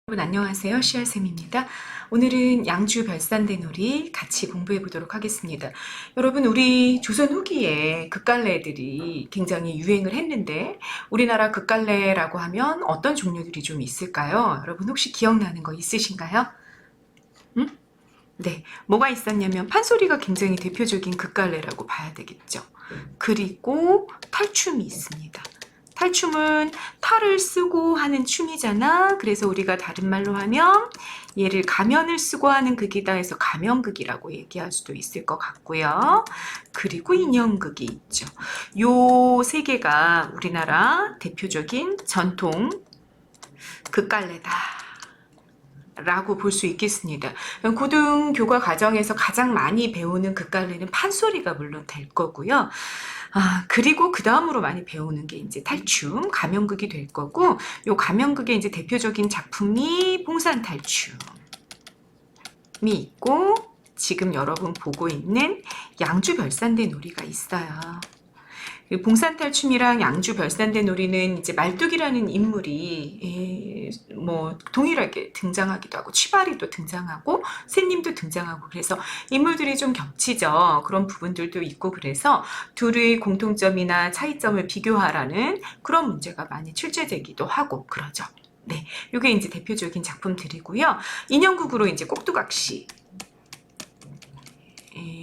여러분 안녕하세요. 시아쌤입니다. 오늘은 양주 별산대놀이 같이 공부해 보도록 하겠습니다. 여러분 우리 조선 후기에 극갈래들이 굉장히 유행을 했는데 우리나라 극갈래라고 하면 어떤 종류들이 좀 있을까요? 여러분 혹시 기억나는 거 있으신가요? 응? 네, 뭐가 있었냐면 판소리가 굉장히 대표적인 극갈래라고 봐야 되겠죠. 그리고 탈춤이 있습니다. 탈춤은 탈을 쓰고 하는 춤이잖아. 그래서 우리가 다른 말로 하면 얘를 가면을 쓰고 하는 극이다 해서 가면극이라고 얘기할 수도 있을 것 같고요. 그리고 인형극이 있죠. 요 세 개가 우리나라 대표적인 전통 극갈래다 라고 볼 수 있겠습니다. 고등교과 과정에서 가장 많이 배우는 극갈래는 판소리가 물론 될 거고요. 그리고 그 다음으로 많이 배우는 게 이제 탈춤, 가면극이 될 거고, 요 가면극의 이제 대표적인 작품이 봉산탈춤이 있고, 지금 여러분 보고 있는 양주별산대놀이가 있어요. 봉산탈춤이랑 양주별산대놀이는 이제 말뚝이라는 인물이 뭐 동일하게 등장하기도 하고 취바리도 등장하고 새님도 등장하고 그래서 인물들이 좀 겹치죠. 그런 부분들도 있고 그래서 둘의 공통점이나 차이점을 비교하라는 그런 문제가 많이 출제되기도 하고 그러죠. 네, 이게 이제 대표적인 작품들이고요. 인형극으로 이제 꼭두각시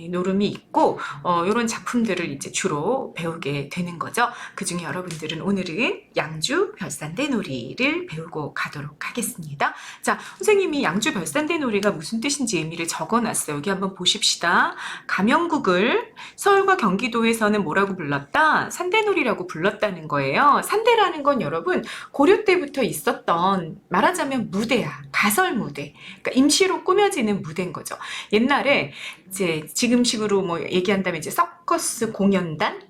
노름이 있고 이런 작품들을 이제 주로 배우게 되는 거죠. 그 중에 여러분들은 오늘은 양주 별산대놀이를 배우고 가도록 하겠습니다. 자, 선생님이 양주 별산대놀이가 무슨 뜻인지 의미를 적어놨어요. 여기 한번 보십시다. 가면국을 서울과 경기도에서는 뭐라고 불렀다? 산대놀이라고 불렀다는 거예요. 산대라는 건 여러분 고려 때부터 있었던 말하자면 무대야. 가설 무대. 그러니까 임시로 꾸며지는 무대인 거죠. 옛날에 이제 지금식으로 뭐 얘기한다면 이제 서커스 공연단,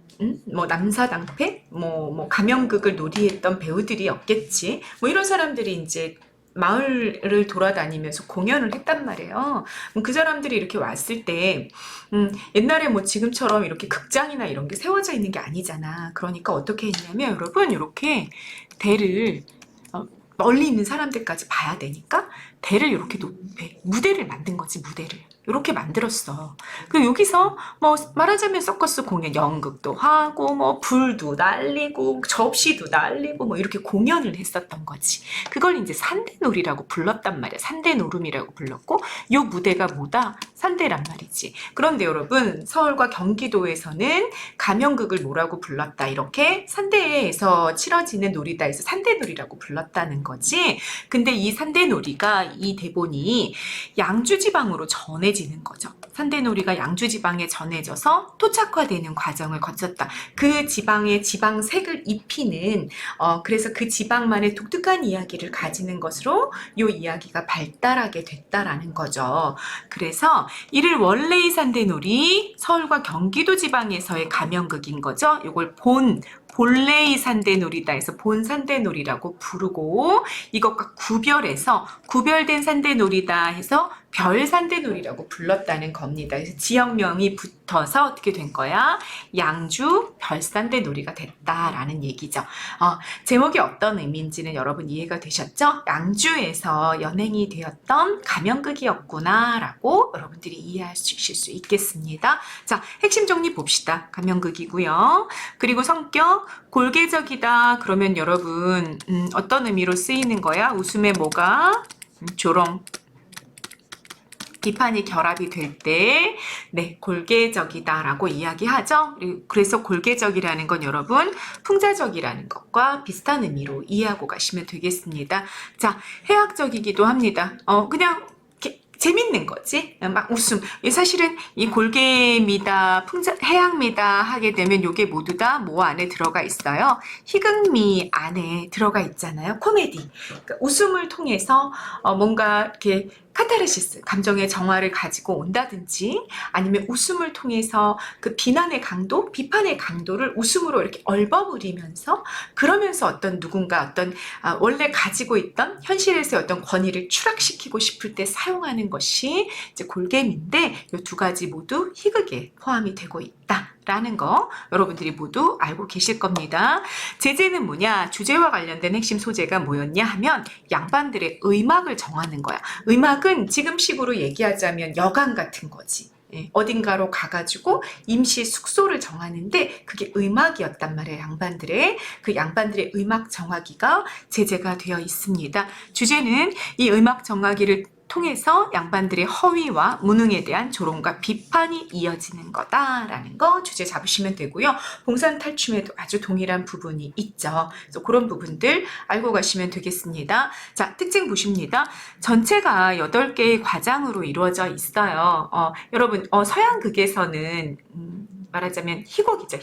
뭐 남사당패, 뭐 가면극을 놀이했던 배우들이었겠지. 뭐 이런 사람들이 이제 마을을 돌아다니면서 공연을 했단 말이에요. 그 사람들이 이렇게 왔을 때 옛날에 뭐 지금처럼 이렇게 극장이나 이런 게 세워져 있는 게 아니잖아. 그러니까 어떻게 했냐면 여러분 이렇게 대를 멀리 있는 사람들까지 봐야 되니까 대를 이렇게 높게 무대를 만든 거지. 무대를 이렇게 만들었어. 그리고 여기서 뭐 말하자면 서커스 공연 연극도 하고 뭐 불도 날리고 접시도 날리고 뭐 이렇게 공연을 했었던 거지. 그걸 이제 산대놀이라고 불렀단 말이야. 산대노름이라고 불렀고 요 무대가 뭐다? 산대란 말이지. 그런데 여러분 서울과 경기도에서는 가면극을 뭐라고 불렀다? 이렇게 산대에서 치러지는 놀이다 해서 산대놀이라고 불렀다는 거지. 근데 이 산대놀이가 이 대본이 양주지방으로 전해지는 거죠. 산대놀이가 양주지방에 전해져서 토착화되는 과정을 거쳤다. 그 지방에 지방색을 입히는 그래서 그 지방만의 독특한 이야기를 가지는 것으로 이 이야기가 발달하게 됐다라는 거죠. 그래서 이를 원래의 산대놀이 서울과 경기도 지방에서의 가면극인 거죠. 이걸 본래의 산대놀이다 해서 본산대놀이라고 부르고 이것과 구별해서 구별된 산대놀이다 해서 별산대놀이라고 불렀다는 겁니다. 그래서 지역명이 붙어서 어떻게 된 거야? 양주 별산대놀이가 됐다라는 얘기죠. 제목이 어떤 의미인지는 여러분 이해가 되셨죠? 양주에서 연행이 되었던 가면극이었구나 라고 여러분들이 이해하실 수 있겠습니다. 자, 핵심 정리 봅시다. 가면극이고요. 그리고 성격 골개적이다 그러면 여러분 어떤 의미로 쓰이는 거야? 웃음에 뭐가? 조롱 비판이 결합이 될 때, 네, 골개적이다라고 이야기하죠. 그래서 골개적이라는 건 여러분, 풍자적이라는 것과 비슷한 의미로 이해하고 가시면 되겠습니다. 자, 해학적이기도 합니다. 그냥 재밌는 거지. 막 웃음. 사실은 이 골개미다, 해양미다 하게 되면 요게 모두 다 뭐 안에 들어가 있어요. 희극미 안에 들어가 있잖아요. 코미디. 그러니까 웃음을 통해서 뭔가 이렇게 카타르시스, 감정의 정화를 가지고 온다든지 아니면 웃음을 통해서 그 비난의 강도, 비판의 강도를 웃음으로 이렇게 얼버무리면서 그러면서 어떤 누군가 어떤 원래 가지고 있던 현실에서의 어떤 권위를 추락시키고 싶을 때 사용하는 것이 이제 골개미인데 이 두 가지 모두 희극에 포함이 되고 있다라는 거 여러분들이 모두 알고 계실 겁니다. 제재는 뭐냐? 주제와 관련된 핵심 소재가 뭐였냐 하면 양반들의 의막을 정하는 거야. 의막은 지금식으로 얘기하자면 여관 같은 거지. 어딘가로 가가지고 임시 숙소를 정하는데 그게 의막이었단 말이에요. 양반들의 그 양반들의 의막 정하기가 제재가 되어 있습니다. 주제는 이 의막 정하기를 통해서 양반들의 허위와 무능에 대한 조롱과 비판이 이어지는 거다라는 거 주제 잡으시면 되고요. 봉산탈춤에도 아주 동일한 부분이 있죠. 그래서 그런 부분들 알고 가시면 되겠습니다. 자, 특징 보십니다. 전체가 8개의 과장으로 이루어져 있어요. 여러분 서양극에서는 말하자면 희곡이죠.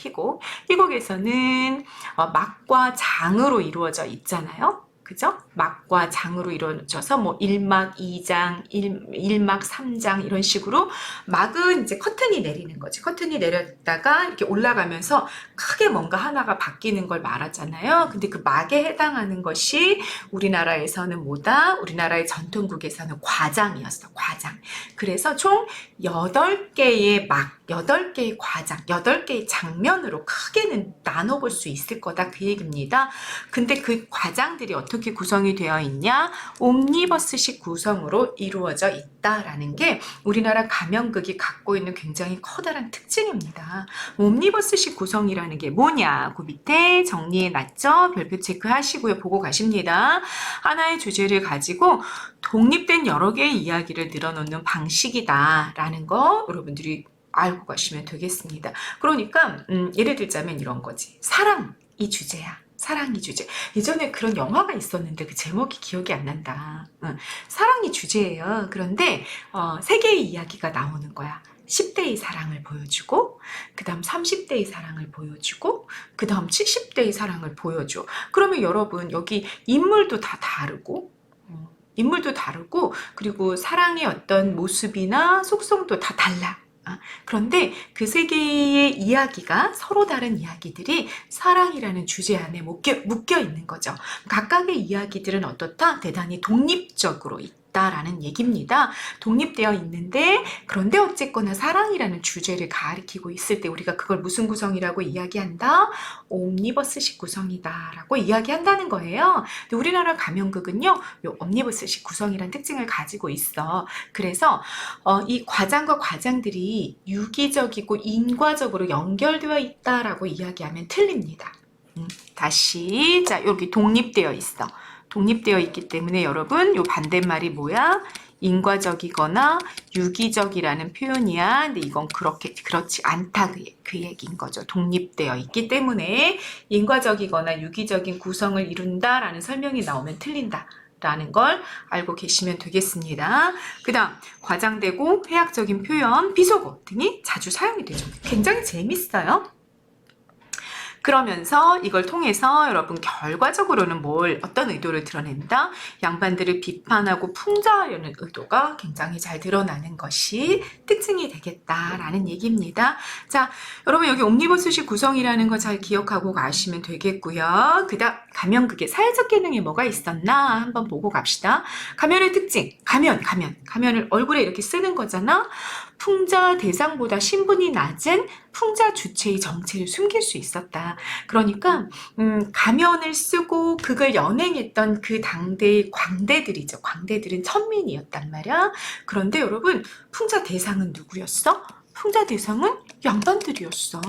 희곡에서는 막과 장으로 이루어져 있잖아요. 그죠? 막과 장으로 이루어져서 뭐 1막 2장, 1막 3장 이런 식으로 막은 이제 커튼이 내리는 거지. 커튼이 내렸다가 이렇게 올라가면서 크게 뭔가 하나가 바뀌는 걸 말하잖아요. 근데 그 막에 해당하는 것이 우리나라에서는 뭐다? 우리나라의 전통극에서는 과장이었어. 과장. 그래서 총 8개의 막, 8개의 과장, 8개의 장면으로 크게는 나눠볼 수 있을 거다. 그 얘기입니다. 근데 그 과장들이 어떻게 구성이 되어 있냐? 옴니버스식 구성으로 이루어져 있다라는 게 우리나라 가면극이 갖고 있는 굉장히 커다란 특징입니다. 옴니버스식 구성이라는 게 뭐냐? 그 밑에 정리해놨죠? 별표 체크하시고요. 보고 가십니다. 하나의 주제를 가지고 독립된 여러 개의 이야기를 늘어놓는 방식이다라는 거 여러분들이 알고 가시면 되겠습니다. 그러니까 예를 들자면 이런 거지. 사랑이 주제야. 사랑이 주제. 예전에 그런 영화가 있었는데 그 제목이 기억이 안 난다. 사랑이 주제예요. 그런데 3개의 이야기가 나오는 거야. 10대의 사랑을 보여주고 그 다음 30대의 사랑을 보여주고 그 다음 70대의 사랑을 보여줘. 그러면 여러분 여기 인물도 다 다르고 그리고 사랑의 어떤 모습이나 속성도 다 달라. 그런데 그 3개의 이야기가 서로 다른 이야기들이 사랑이라는 주제 안에 묶여 있는 거죠. 각각의 이야기들은 어떻다? 대단히 독립적으로 있다라는 얘기입니다. 독립되어 있는데 그런데 어쨌거나 사랑이라는 주제를 가리키고 있을 때 우리가 그걸 무슨 구성이라고 이야기한다? 옴니버스식 구성이다라고 이야기한다는 거예요. 근데 우리나라 가면극은요, 이 옴니버스식 구성이라는 특징을 가지고 있어. 그래서 이 과장과 과장들이 유기적이고 인과적으로 연결되어 있다라고 이야기하면 틀립니다. 다시 자 여기 독립되어 있어. 독립되어 있기 때문에 여러분 요 반대말이 뭐야? 인과적이거나 유기적이라는 표현이야. 근데 이건 그렇지 않다 그 얘기인 거죠. 독립되어 있기 때문에 인과적이거나 유기적인 구성을 이룬다라는 설명이 나오면 틀린다. 라는 걸 알고 계시면 되겠습니다. 그 다음 과장되고 회학적인 표현, 비속어 등이 자주 사용이 되죠. 굉장히 재밌어요. 그러면서 이걸 통해서 여러분 결과적으로는 어떤 의도를 드러낸다? 양반들을 비판하고 풍자하려는 의도가 굉장히 잘 드러나는 것이 특징이 되겠다라는 얘기입니다. 자, 여러분 여기 옴니버스식 구성이라는 거 잘 기억하고 가시면 되겠고요. 그 다음 가면극의 사회적 기능이 뭐가 있었나 한번 보고 갑시다. 가면의 특징, 가면을 얼굴에 이렇게 쓰는 거잖아. 풍자 대상보다 신분이 낮은 풍자 주체의 정체를 숨길 수 있었다. 그러니까 가면을 쓰고 극을 연행했던 그 당대의 광대들이죠. 광대들은 천민이었단 말이야. 그런데 여러분 풍자 대상은 누구였어? 풍자 대상은 양반들이었어.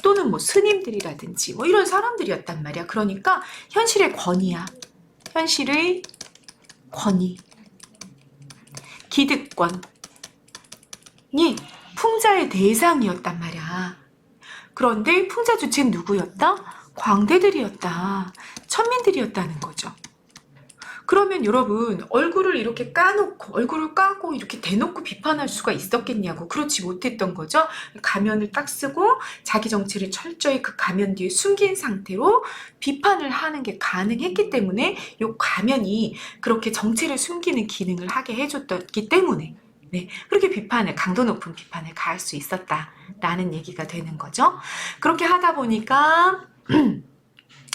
또는 뭐 스님들이라든지 뭐 이런 사람들이었단 말이야. 그러니까 현실의 권위야. 현실의 권위. 기득권. 이 풍자의 대상이었단 말이야. 그런데 풍자 주체는 누구였다? 광대들이었다. 천민들이었다는 거죠. 그러면 여러분 얼굴을 이렇게 얼굴을 까고 이렇게 대놓고 비판할 수가 있었겠냐고. 그렇지 못했던 거죠. 가면을 딱 쓰고 자기 정체를 철저히 그 가면 뒤에 숨긴 상태로 비판을 하는 게 가능했기 때문에 이 가면이 그렇게 정체를 숨기는 기능을 하게 해줬기 때문에 네, 그렇게 강도 높은 비판을 가할 수 있었다라는 얘기가 되는 거죠. 그렇게 하다 보니까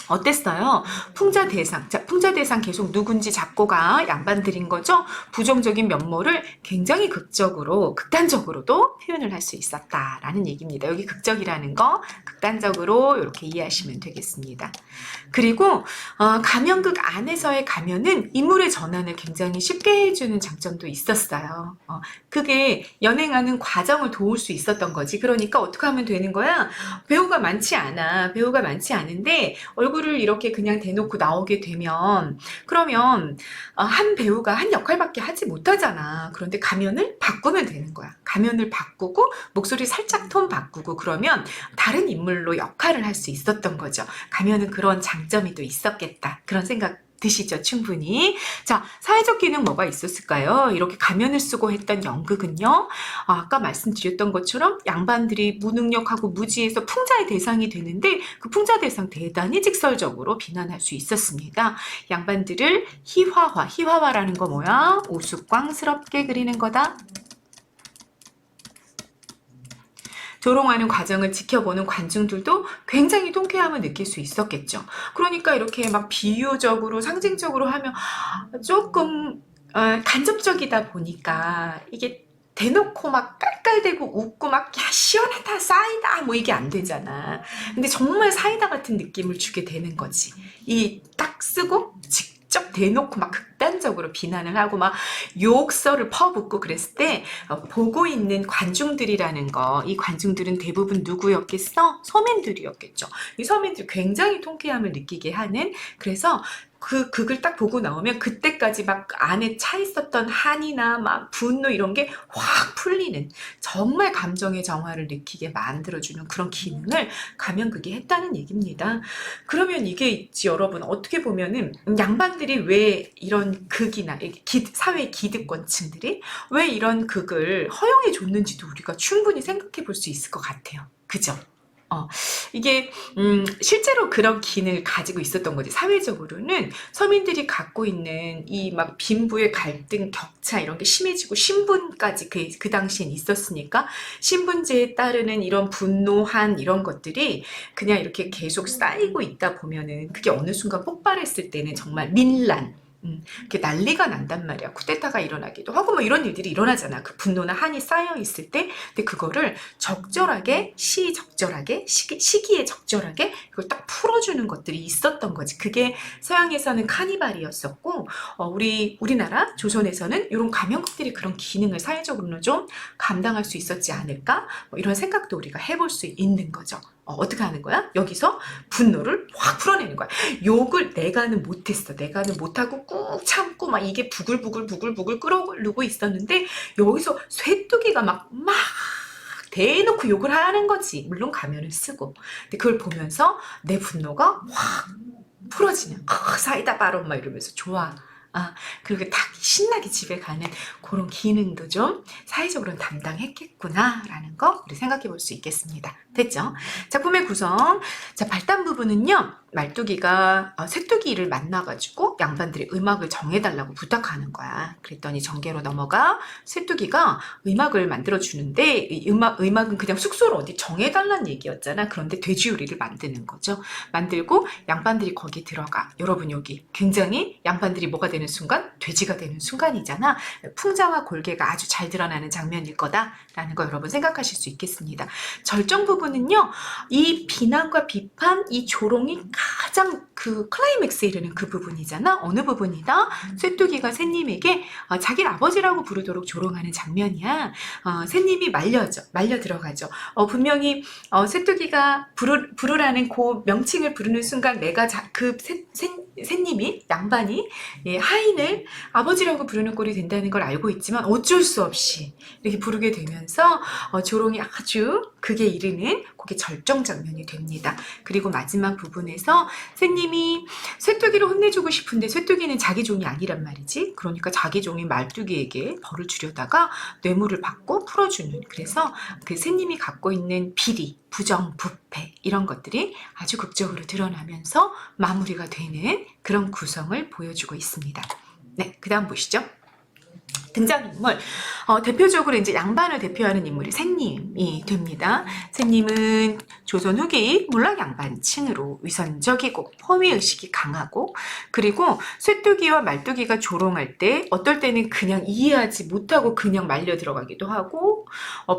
어땠어요? 풍자 대상. 자, 풍자 대상 계속 누군지 잡고 가 양반들인 거죠? 부정적인 면모를 굉장히 극적으로, 극단적으로도 표현을 할 수 있었다라는 얘기입니다. 여기 극적이라는 거, 극단적으로 이렇게 이해하시면 되겠습니다. 그리고 가면극 안에서의 가면은 인물의 전환을 굉장히 쉽게 해주는 장점도 있었어요. 그게 연행하는 과정을 도울 수 있었던 거지. 그러니까 어떻게 하면 되는 거야? 배우가 많지 않아. 배우가 많지 않은데 얼굴을 이렇게 그냥 대놓고 나오게 되면 그러면 한 배우가 한 역할밖에 하지 못하잖아. 그런데 가면을 바꾸면 되는 거야. 가면을 바꾸고 목소리 살짝 톤 바꾸고 그러면 다른 인물로 역할을 할 수 있었던 거죠. 가면은 그런 장점이 또 있었겠다. 그런 생각 드시죠, 충분히. 자, 사회적 기능 뭐가 있었을까요? 이렇게 가면을 쓰고 했던 연극은요. 아까 말씀드렸던 것처럼 양반들이 무능력하고 무지해서 풍자의 대상이 되는데 그 풍자 대상 대단히 직설적으로 비난할 수 있었습니다. 양반들을 희화화라는 거 뭐야? 우스꽝스럽게 그리는 거다. 조롱하는 과정을 지켜보는 관중들도 굉장히 통쾌함을 느낄 수 있었겠죠. 그러니까 이렇게 막 비유적으로 상징적으로 하면 조금 간접적이다 보니까 이게 대놓고 막 깔깔대고 웃고 막 야 시원하다 사이다 뭐 이게 안 되잖아. 근데 정말 사이다 같은 느낌을 주게 되는 거지. 이 딱 쓰고 직접 대놓고 막 극단적으로 비난을 하고 막 욕설을 퍼붓고 그랬을 때 보고 있는 관중들이라는 거, 이 관중들은 대부분 누구였겠어? 서민들이었겠죠. 이 서민들이 굉장히 통쾌함을 느끼게 하는, 그래서 그 극을 딱 보고 나오면 그때까지 막 안에 차 있었던 한이나 막 분노 이런 게 확 풀리는, 정말 감정의 정화를 느끼게 만들어주는 그런 기능을 가면극이 했다는 얘기입니다. 그러면 이게 있지 여러분, 어떻게 보면은 양반들이 왜 이런 극이나 사회 기득권층들이 왜 이런 극을 허용해 줬는지도 우리가 충분히 생각해 볼 수 있을 것 같아요. 그죠? 이게 실제로 그런 기능을 가지고 있었던 거지. 사회적으로는 서민들이 갖고 있는 이 막 빈부의 갈등, 격차 이런 게 심해지고 신분까지 그 당시엔 있었으니까 신분제에 따르는 이런 분노한 이런 것들이 그냥 이렇게 계속 쌓이고 있다 보면은 그게 어느 순간 폭발했을 때는 정말 민란, 이렇게 난리가 난단 말이야. 쿠데타가 일어나기도 하고 뭐 이런 일들이 일어나잖아. 그 분노나 한이 쌓여 있을 때. 근데 그거를 적절하게, 시적절하게, 시기에 적절하게 그걸 딱 풀어주는 것들이 있었던 거지. 그게 서양에서는 카니발이었었고 우리나라 조선에서는 이런 가면극들이 그런 기능을 사회적으로는 좀 감당할 수 있었지 않을까? 뭐 이런 생각도 우리가 해볼 수 있는 거죠. 어떻게 하는 거야? 여기서 분노를 확 풀어내는 거야. 욕을 내가는 못했어. 내가는 못하고 꾹 참고 막 이게 부글부글 끓어오르고 있었는데 여기서 쇠뚜기가 막 대놓고 욕을 하는 거지. 물론 가면을 쓰고. 근데 그걸 보면서 내 분노가 확 풀어지냐. 사이다 바론 막 이러면서 좋아. 그리고 딱 신나게 집에 가는 그런 기능도 좀 사회적으로는 담당했겠구나라는 거 우리 생각해 볼 수 있겠습니다. 됐죠? 작품의 구성. 자, 발단 부분은요. 말뚝이가 쇠뚜기를 만나가지고 양반들이 음악을 정해달라고 부탁하는 거야. 그랬더니 정계로 넘어가 쇠뚜기가 음악을 만들어주는데 이 음악은 그냥 숙소를 어디 정해달라는 얘기였잖아. 그런데 돼지요리를 만드는 거죠. 만들고 양반들이 거기 들어가. 여러분 여기 굉장히 양반들이 뭐가 되는 순간? 돼지가 되는 순간이잖아. 풍자와 골개가 아주 잘 드러나는 장면일 거다라는 거 여러분 생각하실 수 있겠습니다. 절정 부분은요. 이 비난과 비판, 이 조롱이 가장 그 클라이맥스에 이르는 그 부분이잖아. 어느 부분이다? 쇠뚜기가 새님에게 자기를 아버지라고 부르도록 조롱하는 장면이야. 새님이 말려 들어가죠. 분명히 쇠뚜기가 부르라는 그 명칭을 부르는 순간 내가 새님이 양반이 하인을 아버지라고 부르는 꼴이 된다는 걸 알고 있지만 어쩔 수 없이 이렇게 부르게 되면서 조롱이 아주 극에 이르는 그게 절정 장면이 됩니다. 그리고 마지막 부분에서 새님이 쇠뚜기를 혼내주고 싶은데 쇠뚜기는 자기 종이 아니란 말이지. 그러니까 자기 종이 말뚝이에게 벌을 주려다가 뇌물을 받고 풀어주는, 그래서 그 새님이 갖고 있는 비리, 부정, 부패 이런 것들이 아주 극적으로 드러나면서 마무리가 되는 그런 구성을 보여주고 있습니다. 네, 그 다음 보시죠. 등장인물, 대표적으로 이제 양반을 대표하는 인물이 셋님이 됩니다. 셋님은 조선 후기 몰락 양반층으로 위선적이고 허위의식이 강하고, 그리고 쇠뚜기와 말뚜기가 조롱할 때 어떨 때는 그냥 이해하지 못하고 그냥 말려 들어가기도 하고,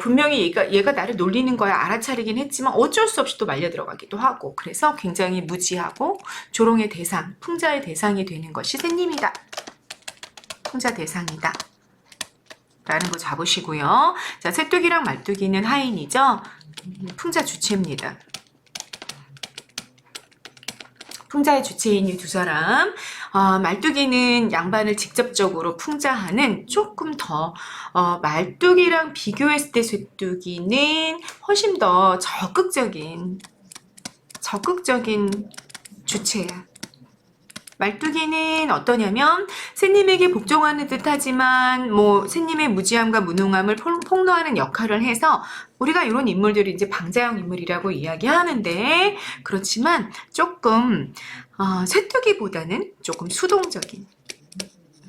분명히 얘가 나를 놀리는 거야 알아차리긴 했지만 어쩔 수 없이 또 말려 들어가기도 하고, 그래서 굉장히 무지하고 조롱의 대상, 풍자의 대상이 되는 것이 셋님이다. 풍자 대상이다 라는 거 잡으시고요. 자, 쇠뚜기랑 말뚜기는 하인이죠. 풍자 주체입니다. 풍자의 주체인 이 두 사람, 말뚜기는 양반을 직접적으로 풍자하는 조금 더, 말뚜기랑 비교했을 때 쇠뚜기는 훨씬 더 적극적인 주체야. 말뚜기는 어떠냐면 셋님에게 복종하는 듯 하지만 뭐 셋님의 무지함과 무능함을 폭로하는 역할을 해서 우리가 이런 인물들이 이제 방자형 인물이라고 이야기하는데, 그렇지만 조금 쇠뚜기보다는 조금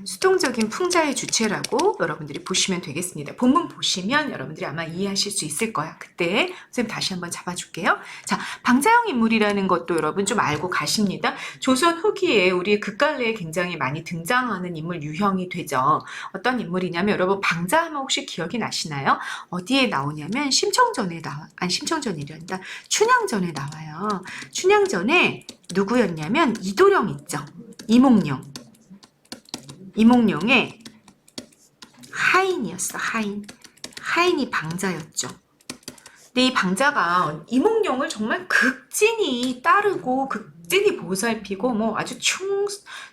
수동적인 풍자의 주체라고 여러분들이 보시면 되겠습니다. 본문 보시면 여러분들이 아마 이해하실 수 있을 거야. 그때 선생님 다시 한번 잡아줄게요. 자, 방자형 인물이라는 것도 여러분 좀 알고 가십니다. 조선 후기에 우리 극갈래에 굉장히 많이 등장하는 인물 유형이 되죠. 어떤 인물이냐면 여러분 방자하면 혹시 기억이 나시나요? 어디에 나오냐면 심청전이란다. 춘향전에 나와요. 춘향전에 누구였냐면 이도령 있죠. 이몽룡의 하인이었어. 하인이 방자였죠. 근데 이 방자가 이몽룡을 정말 극진히 따르고 극진히 보살피고 뭐 아주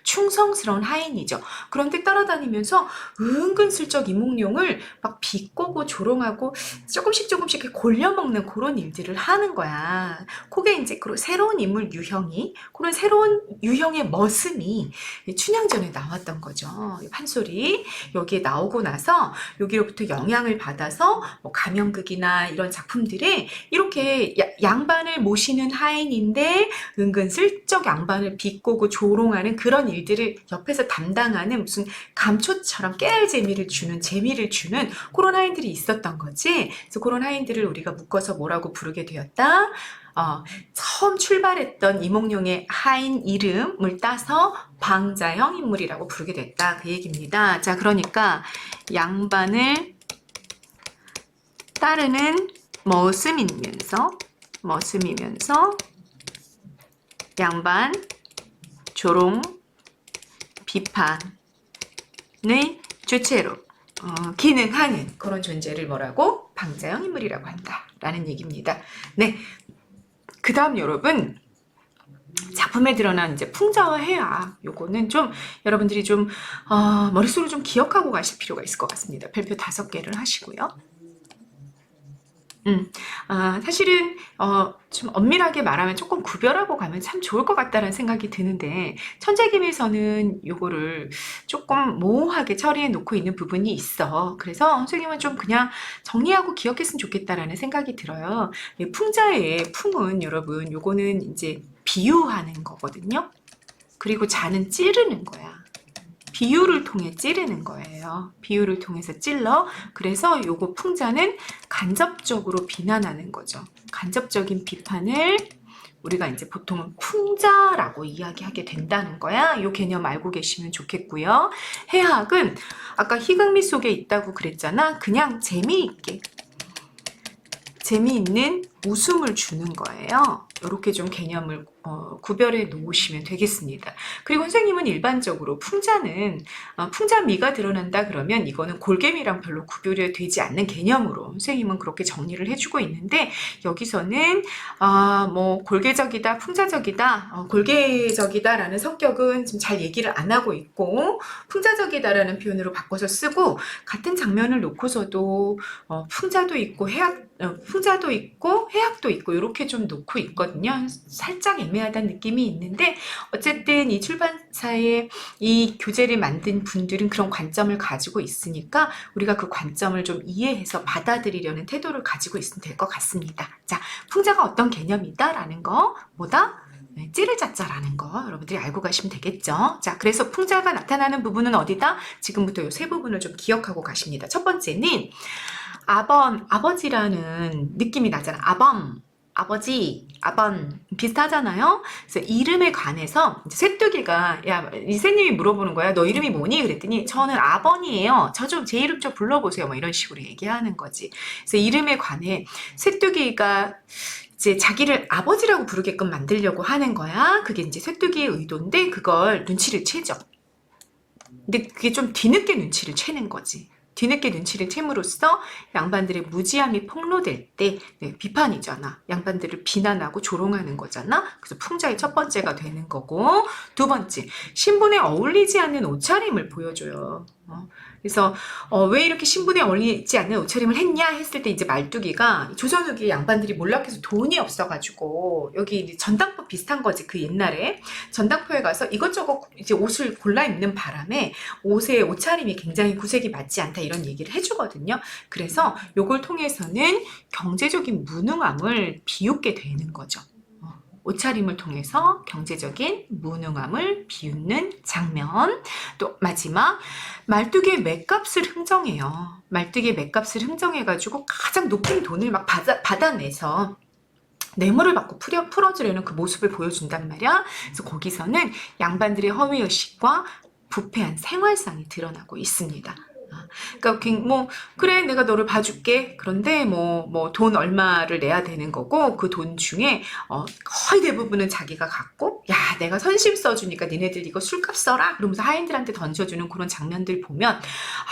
충성스러운 하인이죠. 그런데 따라다니면서 은근슬쩍 이몽룡을 막 비꼬고 조롱하고 조금씩 이렇게 골려먹는 그런 일들을 하는 거야. 그게 이제 새로운 인물 유형이, 그런 새로운 유형의 머슴이 춘향전에 나왔던 거죠. 판소리 여기에 나오고 나서 여기로부터 영향을 받아서 뭐 가명극이나 이런 작품들에 이렇게 양반을 모시는 하인인데 은근슬쩍 양반을 비꼬고 조롱하는 그런 일들을 옆에서 담당하는 무슨 감초처럼 깨알 재미를 주는 그런 하인들이 있었던 거지. 그래서 그런 하인들을 우리가 묶어서 뭐라고 부르게 되었다? 처음 출발했던 이몽룡의 하인 이름을 따서 방자형 인물이라고 부르게 됐다. 그 얘기입니다. 자, 그러니까 양반을 따르는 머슴이면서 양반 조롱 비판의 주체로 기능하는 그런 존재를 뭐라고? 방자형 인물이라고 한다라는 얘기입니다. 네, 그 다음 여러분, 작품에 드러난 이제 풍자와 해악, 요거는 좀 여러분들이 좀 머릿속으로 좀 기억하고 가실 필요가 있을 것 같습니다. 별표 5개를 하시고요. 사실은 좀 엄밀하게 말하면 조금 구별하고 가면 참 좋을 것 같다는 생각이 드는데, 천재김에서는 요거를 조금 모호하게 처리해 놓고 있는 부분이 있어. 그래서 선생님은 좀 그냥 정리하고 기억했으면 좋겠다라는 생각이 들어요. 풍자의 풍은 여러분, 요거는 이제 비유하는 거거든요. 그리고 자는 찌르는 거야. 비유를 통해 찌르는 거예요. 비유를 통해서 찔러. 그래서 요거 풍자는 간접적으로 비난하는 거죠. 간접적인 비판을 우리가 이제 보통은 풍자라고 이야기하게 된다는 거야. 요 개념 알고 계시면 좋겠고요. 해학은 아까 희극미 속에 있다고 그랬잖아. 그냥 재미있는 웃음을 주는 거예요. 이렇게 좀 개념을 구별해 놓으시면 되겠습니다. 그리고 선생님은 일반적으로 풍자는 풍자미가 드러난다 그러면 이거는 골개미랑 별로 구별이 되지 않는 개념으로 선생님은 그렇게 정리를 해주고 있는데, 여기서는 뭐 골개적이다, 풍자적이다, 골개적이다라는 성격은 좀 잘 얘기를 안 하고 있고 풍자적이다라는 표현으로 바꿔서 쓰고, 같은 장면을 놓고서도 풍자도 있고 풍자도 있고 해학도 있고 이렇게 좀 놓고 있거든요. 살짝 애매하다는 느낌이 있는데, 어쨌든 이 출판사에 이 교재를 만든 분들은 그런 관점을 가지고 있으니까 우리가 그 관점을 좀 이해해서 받아들이려는 태도를 가지고 있으면 될 것 같습니다. 자, 풍자가 어떤 개념이다 라는 거, 뭐다? 찌를 자자라는 거 여러분들이 알고 가시면 되겠죠. 자, 그래서 풍자가 나타나는 부분은 어디다? 지금부터 이 세 부분을 좀 기억하고 가십니다. 첫 번째는 아버지라는 느낌이 나잖아. 아버지, 아번 비슷하잖아요. 그래서 이름에 관해서 쇠뚜기가 야 이세님이 물어보는 거야. 너 이름이 뭐니? 그랬더니 저는 아번이에요. 제 이름 좀 불러보세요. 뭐 이런 식으로 얘기하는 거지. 그래서 이름에 관해 쇠뚜기가 이제 자기를 아버지라고 부르게끔 만들려고 하는 거야. 그게 이제 쇠뚜기의 의도인데 그걸 눈치를 채죠. 근데 그게 좀 뒤늦게 눈치를 채는 거지. 뒤늦게 눈치를 챈으로써 양반들의 무지함이 폭로될 때 비판이잖아. 양반들을 비난하고 조롱하는 거잖아. 그래서 풍자의 첫 번째가 되는 거고 두 번째, 신분에 어울리지 않는 옷차림을 보여줘요. 그래서 왜 이렇게 신분에 어울리지 않는 옷차림을 했냐 했을 때 이제 말뚝이가 조선 후기 양반들이 몰락해서 돈이 없어가지고 여기 이제 전당포 비슷한 거지. 그 옛날에 전당포에 가서 이것저것 이제 옷을 골라 입는 바람에 옷의 옷차림이 굉장히 구색이 맞지 않다 이런 얘기를 해주거든요. 그래서 요걸 통해서는 경제적인 무능함을 비웃게 되는 거죠. 옷차림을 통해서 경제적인 무능함을 비웃는 장면. 또 마지막, 말뚝의 맷값을 흥정해요. 말뚝의 맷값을 흥정해가지고 가장 높은 돈을 막 받아내서 뇌물을 받고 풀어주려는 그 모습을 보여준단 말이야. 그래서 거기서는 양반들의 허위의식과 부패한 생활상이 드러나고 있습니다. 그러니까 뭐 그래 내가 너를 봐줄게. 그런데 뭐 돈 얼마를 내야 되는 거고 그 돈 중에 거의 대부분은 자기가 갖고 야 내가 선심 써주니까 니네들 이거 술값 써라 그러면서 하인들한테 던져주는 그런 장면들 보면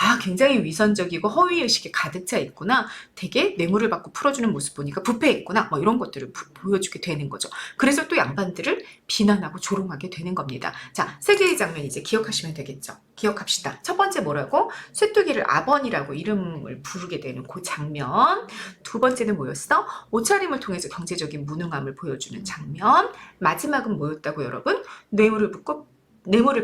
아 굉장히 위선적이고 허위의식에 가득 차 있구나. 되게 뇌물을 받고 풀어주는 모습 보니까 부패했구나. 뭐 이런 것들을 보여주게 되는 거죠. 그래서 또 양반들을 비난하고 조롱하게 되는 겁니다. 자, 세 개의 장면 이제 기억하시면 되겠죠. 기억합시다. 첫 번째 뭐라고? 쇠뚜기를 아번이라고 이름을 부르게 되는 그 장면. 두 번째는 뭐였어? 옷차림을 통해서 경제적인 무능함을 보여주는 장면. 마지막은 뭐였다고 여러분? 뇌물을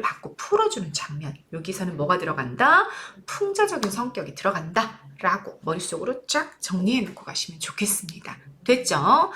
받고 풀어주는 장면. 여기서는 뭐가 들어간다? 풍자적인 성격이 들어간다 라고 머릿속으로 쫙 정리해 놓고 가시면 좋겠습니다. 됐죠?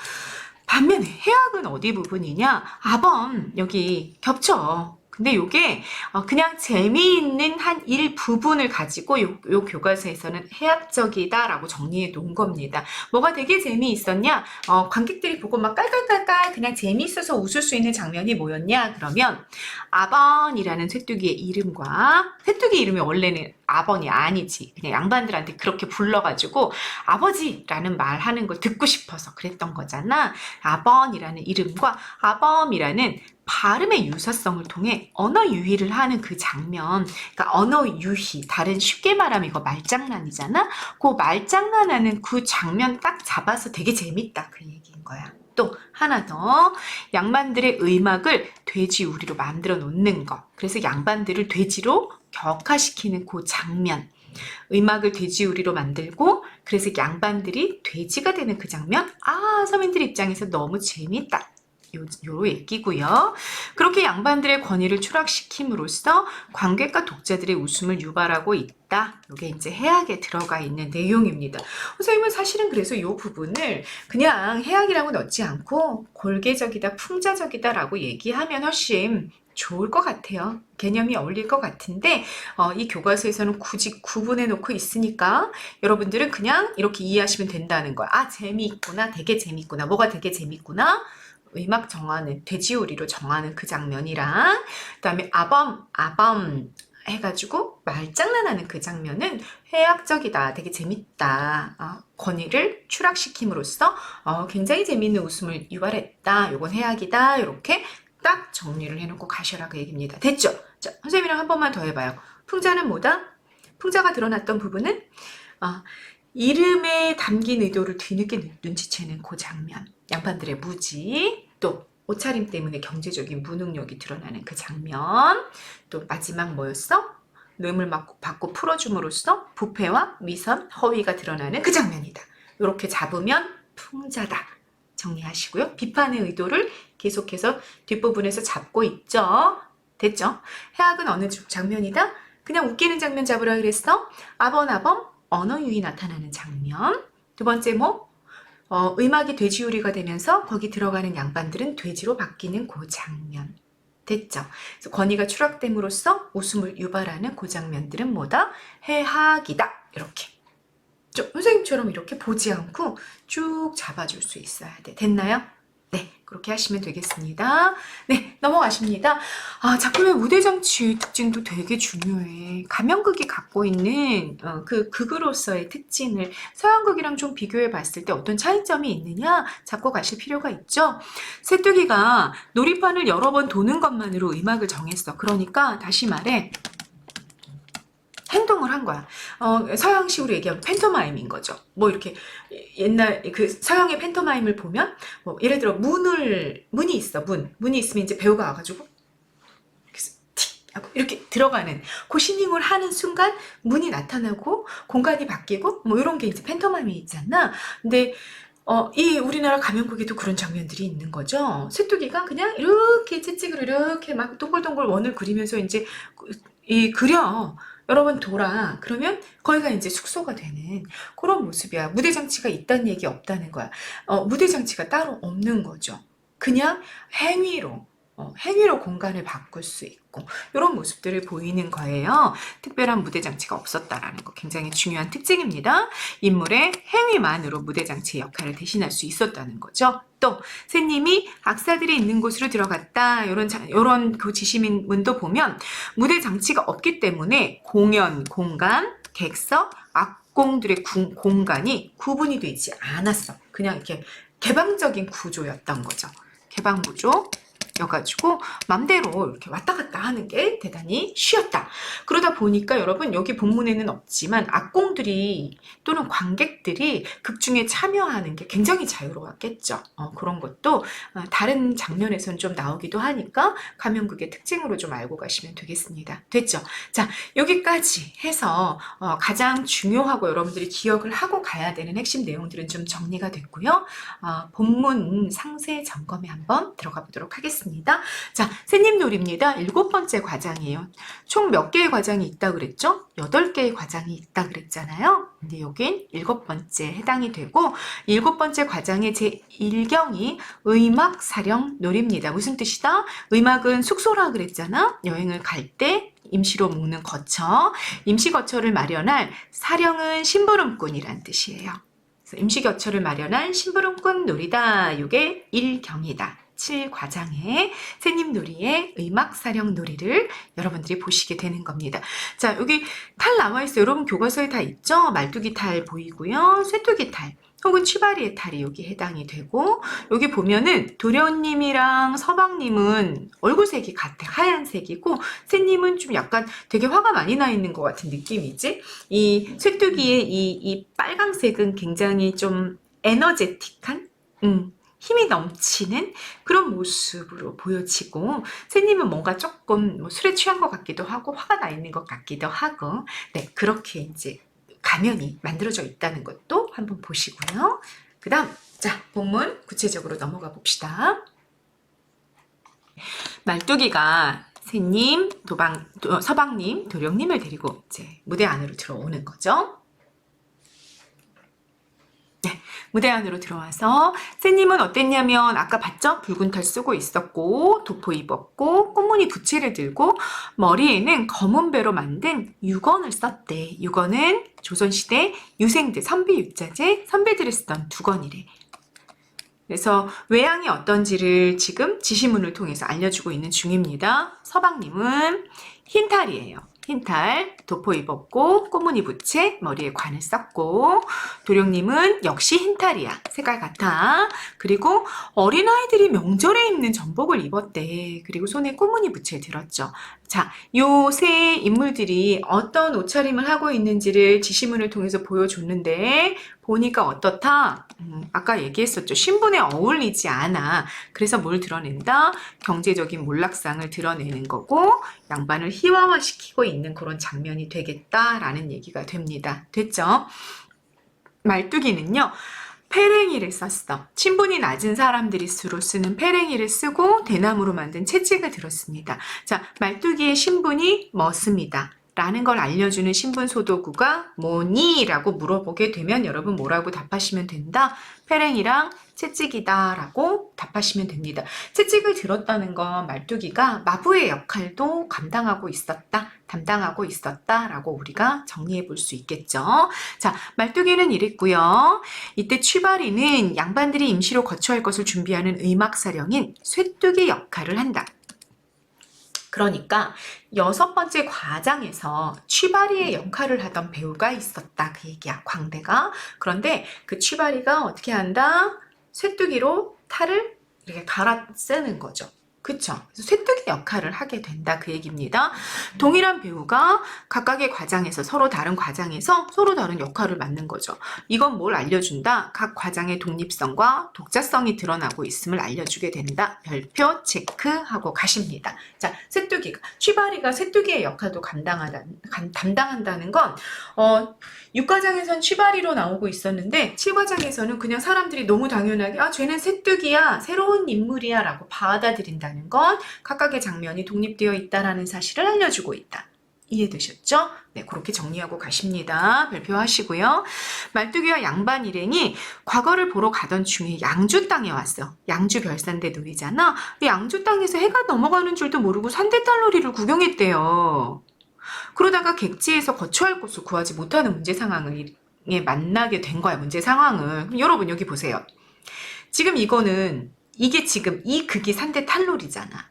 반면에 해악은 어디 부분이냐? 아번 여기 겹쳐. 근데 요게 그냥 재미있는 한 일부분을 가지고 요 교과서에서는 해학적이다라고 정리해 놓은 겁니다. 뭐가 되게 재미있었냐? 관객들이 보고 막 깔깔깔깔 그냥 재미있어서 웃을 수 있는 장면이 뭐였냐? 그러면 아번이라는 쇠뚜기의 이름과 쇠뚜기 이름이 원래는 아번이 아니지. 그냥 양반들한테 그렇게 불러가지고 아버지라는 말 하는 걸 듣고 싶어서 그랬던 거잖아. 아번이라는 이름과 아범이라는 발음의 유사성을 통해 언어 유희를 하는 그 장면. 그러니까 언어 유희, 다른 쉽게 말하면 이거 말장난이잖아. 그 말장난하는 그 장면 딱 잡아서 되게 재밌다 그 얘기인 거야. 또 하나 더, 양반들의 의막을 돼지우리로 만들어 놓는 거. 그래서 양반들을 돼지로 격화시키는 그 장면. 의막을 돼지우리로 만들고 그래서 양반들이 돼지가 되는 그 장면. 아, 서민들 입장에서 너무 재밌다. 요 얘기고요. 그렇게 양반들의 권위를 추락시킴으로써 관객과 독자들의 웃음을 유발하고 있다. 이게 이제 해악에 들어가 있는 내용입니다. 선생님은 사실은 그래서 이 부분을 그냥 해악이라고 넣지 않고 골계적이다, 풍자적이다 라고 얘기하면 훨씬 좋을 것 같아요. 개념이 어울릴 것 같은데 이 교과서에서는 굳이 구분해 놓고 있으니까 여러분들은 그냥 이렇게 이해하시면 된다는 거야. 아, 재미있구나. 되게 재밌구나. 뭐가 되게 재밌구나. 의막 정하는, 돼지우리로 정하는 그 장면이랑 그다음에 아범 해가지고 말장난하는 그 장면은 해학적이다, 되게 재밌다, 권위를 추락시킴으로써 굉장히 재미있는 웃음을 유발했다, 요건 해학이다, 이렇게 딱 정리를 해놓고 가셔라 그 얘기입니다. 됐죠? 자, 선생님이랑 한 번만 더 해봐요. 풍자는 뭐다? 풍자가 드러났던 부분은 이름에 담긴 의도를 뒤늦게 눈치채는 그 장면, 양반들의 무지, 또 옷차림 때문에 경제적인 무능력이 드러나는 그 장면, 또 마지막 뭐였어? 뇌물 받고 풀어줌으로써 부패와 위선, 허위가 드러나는 그 장면이다. 이렇게 잡으면 풍자다. 정리하시고요. 비판의 의도를 계속해서 뒷부분에서 잡고 있죠. 됐죠? 해악은 어느 장면이다? 그냥 웃기는 장면 잡으라 그랬어? 아범 언어 유희 나타나는 장면. 두 번째 뭐? 의막이 돼지요리가 되면서 거기 들어가는 양반들은 돼지로 바뀌는 그 장면. 됐죠? 그래서 권위가 추락됨으로써 웃음을 유발하는 그 장면들은 뭐다? 해학이다. 이렇게. 좀 선생님처럼 이렇게 보지 않고 쭉 잡아줄 수 있어야 돼. 됐나요? 네, 그렇게 하시면 되겠습니다. 네, 넘어가십니다. 작품의 무대장치의 특징도 되게 중요해. 가명극이 갖고 있는 그 극으로서의 특징을 서양극이랑 좀 비교해 봤을 때 어떤 차이점이 있느냐 잡고 가실 필요가 있죠. 쇠뚜기가 놀이판을 여러 번 도는 것만으로 음악을 정했어. 그러니까 다시 말해 행동을 한 거야. 서양식으로 얘기하면 팬토마임인 거죠. 뭐 이렇게 옛날 그 서양의 팬토마임을 보면 뭐 예를 들어 문이 있어. 문이 있으면 이제 배우가 와가지고 틱 하고 이렇게 들어가는 그 시닝을 하는 순간 문이 나타나고 공간이 바뀌고 뭐 이런 게 이제 팬토마임이 있잖아. 근데 이 우리나라 가면국에도 그런 장면들이 있는 거죠. 쇠뚜기가 그냥 이렇게 채찍으로 이렇게 막 동글동글 원을 그리면서 이제 그려. 여러 번 돌아. 그러면 거기가 이제 숙소가 되는 그런 모습이야. 무대장치가 있다는 얘기 없다는 거야. 무대장치가 따로 없는 거죠. 그냥 행위로 공간을 바꿀 수 있고 이런 모습들을 보이는 거예요. 특별한 무대장치가 없었다라는 거 굉장히 중요한 특징입니다. 인물의 행위만으로 무대장치의 역할을 대신할 수 있었다는 거죠. 또 새님이 악사들이 있는 곳으로 들어갔다. 이런 그 지시문도 보면 무대장치가 없기 때문에 공연, 공간, 객석, 악공들의 공간이 구분이 되지 않았어. 그냥 이렇게 개방적인 구조였던 거죠. 개방 구조. 여가지고 맘대로 이렇게 왔다 갔다 하는 게 대단히 쉬웠다. 그러다 보니까 여러분 여기 본문에는 없지만 악공들이 또는 관객들이 극중에 참여하는 게 굉장히 자유로웠겠죠. 그런 것도 다른 장면에서는 좀 나오기도 하니까 가면극의 특징으로 좀 알고 가시면 되겠습니다. 됐죠? 자, 여기까지 해서 가장 중요하고 여러분들이 기억을 하고 가야 되는 핵심 내용들은 좀 정리가 됐고요. 본문 상세 점검에 한번 들어가 보도록 하겠습니다. 자, 새님놀이입니다. 7번째 과장이에요. 총 몇 개의 과장이 있다 그랬죠? 8개의 과장이 있다 그랬잖아요. 근데 여긴 7번째 해당이 되고 7번째 과장의 제1경이 의막 사령 놀이입니다. 무슨 뜻이다? 의막은 숙소라 그랬잖아. 여행을 갈 때 임시로 묵는 거처, 임시 거처를 마련할 사령은 심부름꾼이란 뜻이에요. 그래서 임시 거처를 마련한 심부름꾼 놀이다. 이게 1경이다. 7과장의 새님놀이의 의막사령 놀이를 여러분들이 보시게 되는 겁니다. 자, 여기 탈 나와 있어요. 여러분 교과서에 다 있죠? 말뚝이 탈 보이고요. 쇠뚜기 탈 혹은 취바리의 탈이 여기 해당이 되고 여기 보면은 도련님이랑 서방님은 얼굴색이 같아. 하얀색이고 새님은 좀 약간 되게 화가 많이 나 있는 것 같은 느낌이지? 이 쇠뚜기의 이 빨강색은 굉장히 좀 에너제틱한 힘이 넘치는 그런 모습으로 보여지고 새님은 뭔가 조금 뭐 술에 취한 것 같기도 하고 화가 나 있는 것 같기도 하고 네 그렇게 이제 가면이 만들어져 있다는 것도 한번 보시고요. 그 다음 자 본문 구체적으로 넘어가 봅시다. 말뚝이가 새님, 서방님, 도령님을 데리고 이제 무대 안으로 들어오는 거죠. 네, 무대 안으로 들어와서 새님은 어땠냐면 아까 봤죠? 붉은 털 쓰고 있었고 도포 입었고 꽃무늬 부채를 들고 머리에는 검은 배로 만든 유건을 썼대. 유건은 조선시대 유생들, 선비유자재, 선비들이 쓰던 두건이래. 그래서 외양이 어떤지를 지금 지시문을 통해서 알려주고 있는 중입니다. 서방님은 흰탈이에요. 흰탈, 도포 입었고 꽃무늬 부채, 머리에 관을 썼고 도령님은 역시 흰탈이야. 색깔 같아. 그리고 어린아이들이 명절에 입는 전복을 입었대. 그리고 손에 꽃무늬 부채를 들었죠. 자, 요 세 인물들이 어떤 옷차림을 하고 있는지를 지시문을 통해서 보여줬는데 보니까 어떻다? 아까 얘기했었죠. 신분에 어울리지 않아. 그래서 뭘 드러낸다? 경제적인 몰락상을 드러내는 거고 양반을 희화화시키고 있는 그런 장면이 되겠다라는 얘기가 됩니다. 됐죠? 말뚝이는요. 페랭이를 썼어. 친분이 낮은 사람들이 주로 쓰는 페랭이를 쓰고 대나무로 만든 채찍을 들었습니다. 자, 말뚝이의 신분이 뭐습니다. 라는 걸 알려주는 신분소도구가 뭐니? 라고 물어보게 되면 여러분 뭐라고 답하시면 된다? 페랭이랑 채찍이다 라고 답하시면 됩니다. 채찍을 들었다는 건 말뚝이가 마부의 역할도 담당하고 있었다 라고 우리가 정리해 볼 수 있겠죠. 자, 말뚝이는 이랬고요. 이때 취바리는 양반들이 임시로 거처할 것을 준비하는 의막사령인 쇠뚝의 역할을 한다. 그러니까 6번째 과장에서 취바리의 역할을 하던 배우가 있었다. 그 얘기야, 광대가. 그런데 그 취바리가 어떻게 한다? 쇠뚜기로 탈을 이렇게 갈아 쓰는 거죠. 그쵸? 그래서 쇠뚜기 역할을 하게 된다. 그 얘기입니다. 동일한 배우가 각각의 과장에서 서로 다른 과장에서 서로 다른 역할을 맡는 거죠. 이건 뭘 알려준다? 각 과장의 독립성과 독자성이 드러나고 있음을 알려주게 된다. 별표 체크하고 가십니다. 자, 쇠뚜기가, 취바리가 쇠뚜기의 역할도 담당한다는 건 6과장에선 취바리로 나오고 있었는데 7과장에서는 그냥 사람들이 너무 당연하게 쟤는 쇠뚜기야, 새로운 인물이야 라고 받아들인다는 건 각각의 장면이 독립되어 있다라는 사실을 알려주고 있다. 이해되셨죠? 네, 그렇게 정리하고 가십니다. 별표하시고요. 말뚝이와 양반 일행이 과거를 보러 가던 중에 양주 땅에 왔어. 양주 별산대 놀이잖아. 양주 땅에서 해가 넘어가는 줄도 모르고 산대딸놀이를 구경했대요. 그러다가 객지에서 거처할 곳을 구하지 못하는 문제 상황을 만나게 된 거야. 문제 상황을. 그럼 여러분 여기 보세요. 지금 이게 지금 이 극이 산대탈놀이잖아.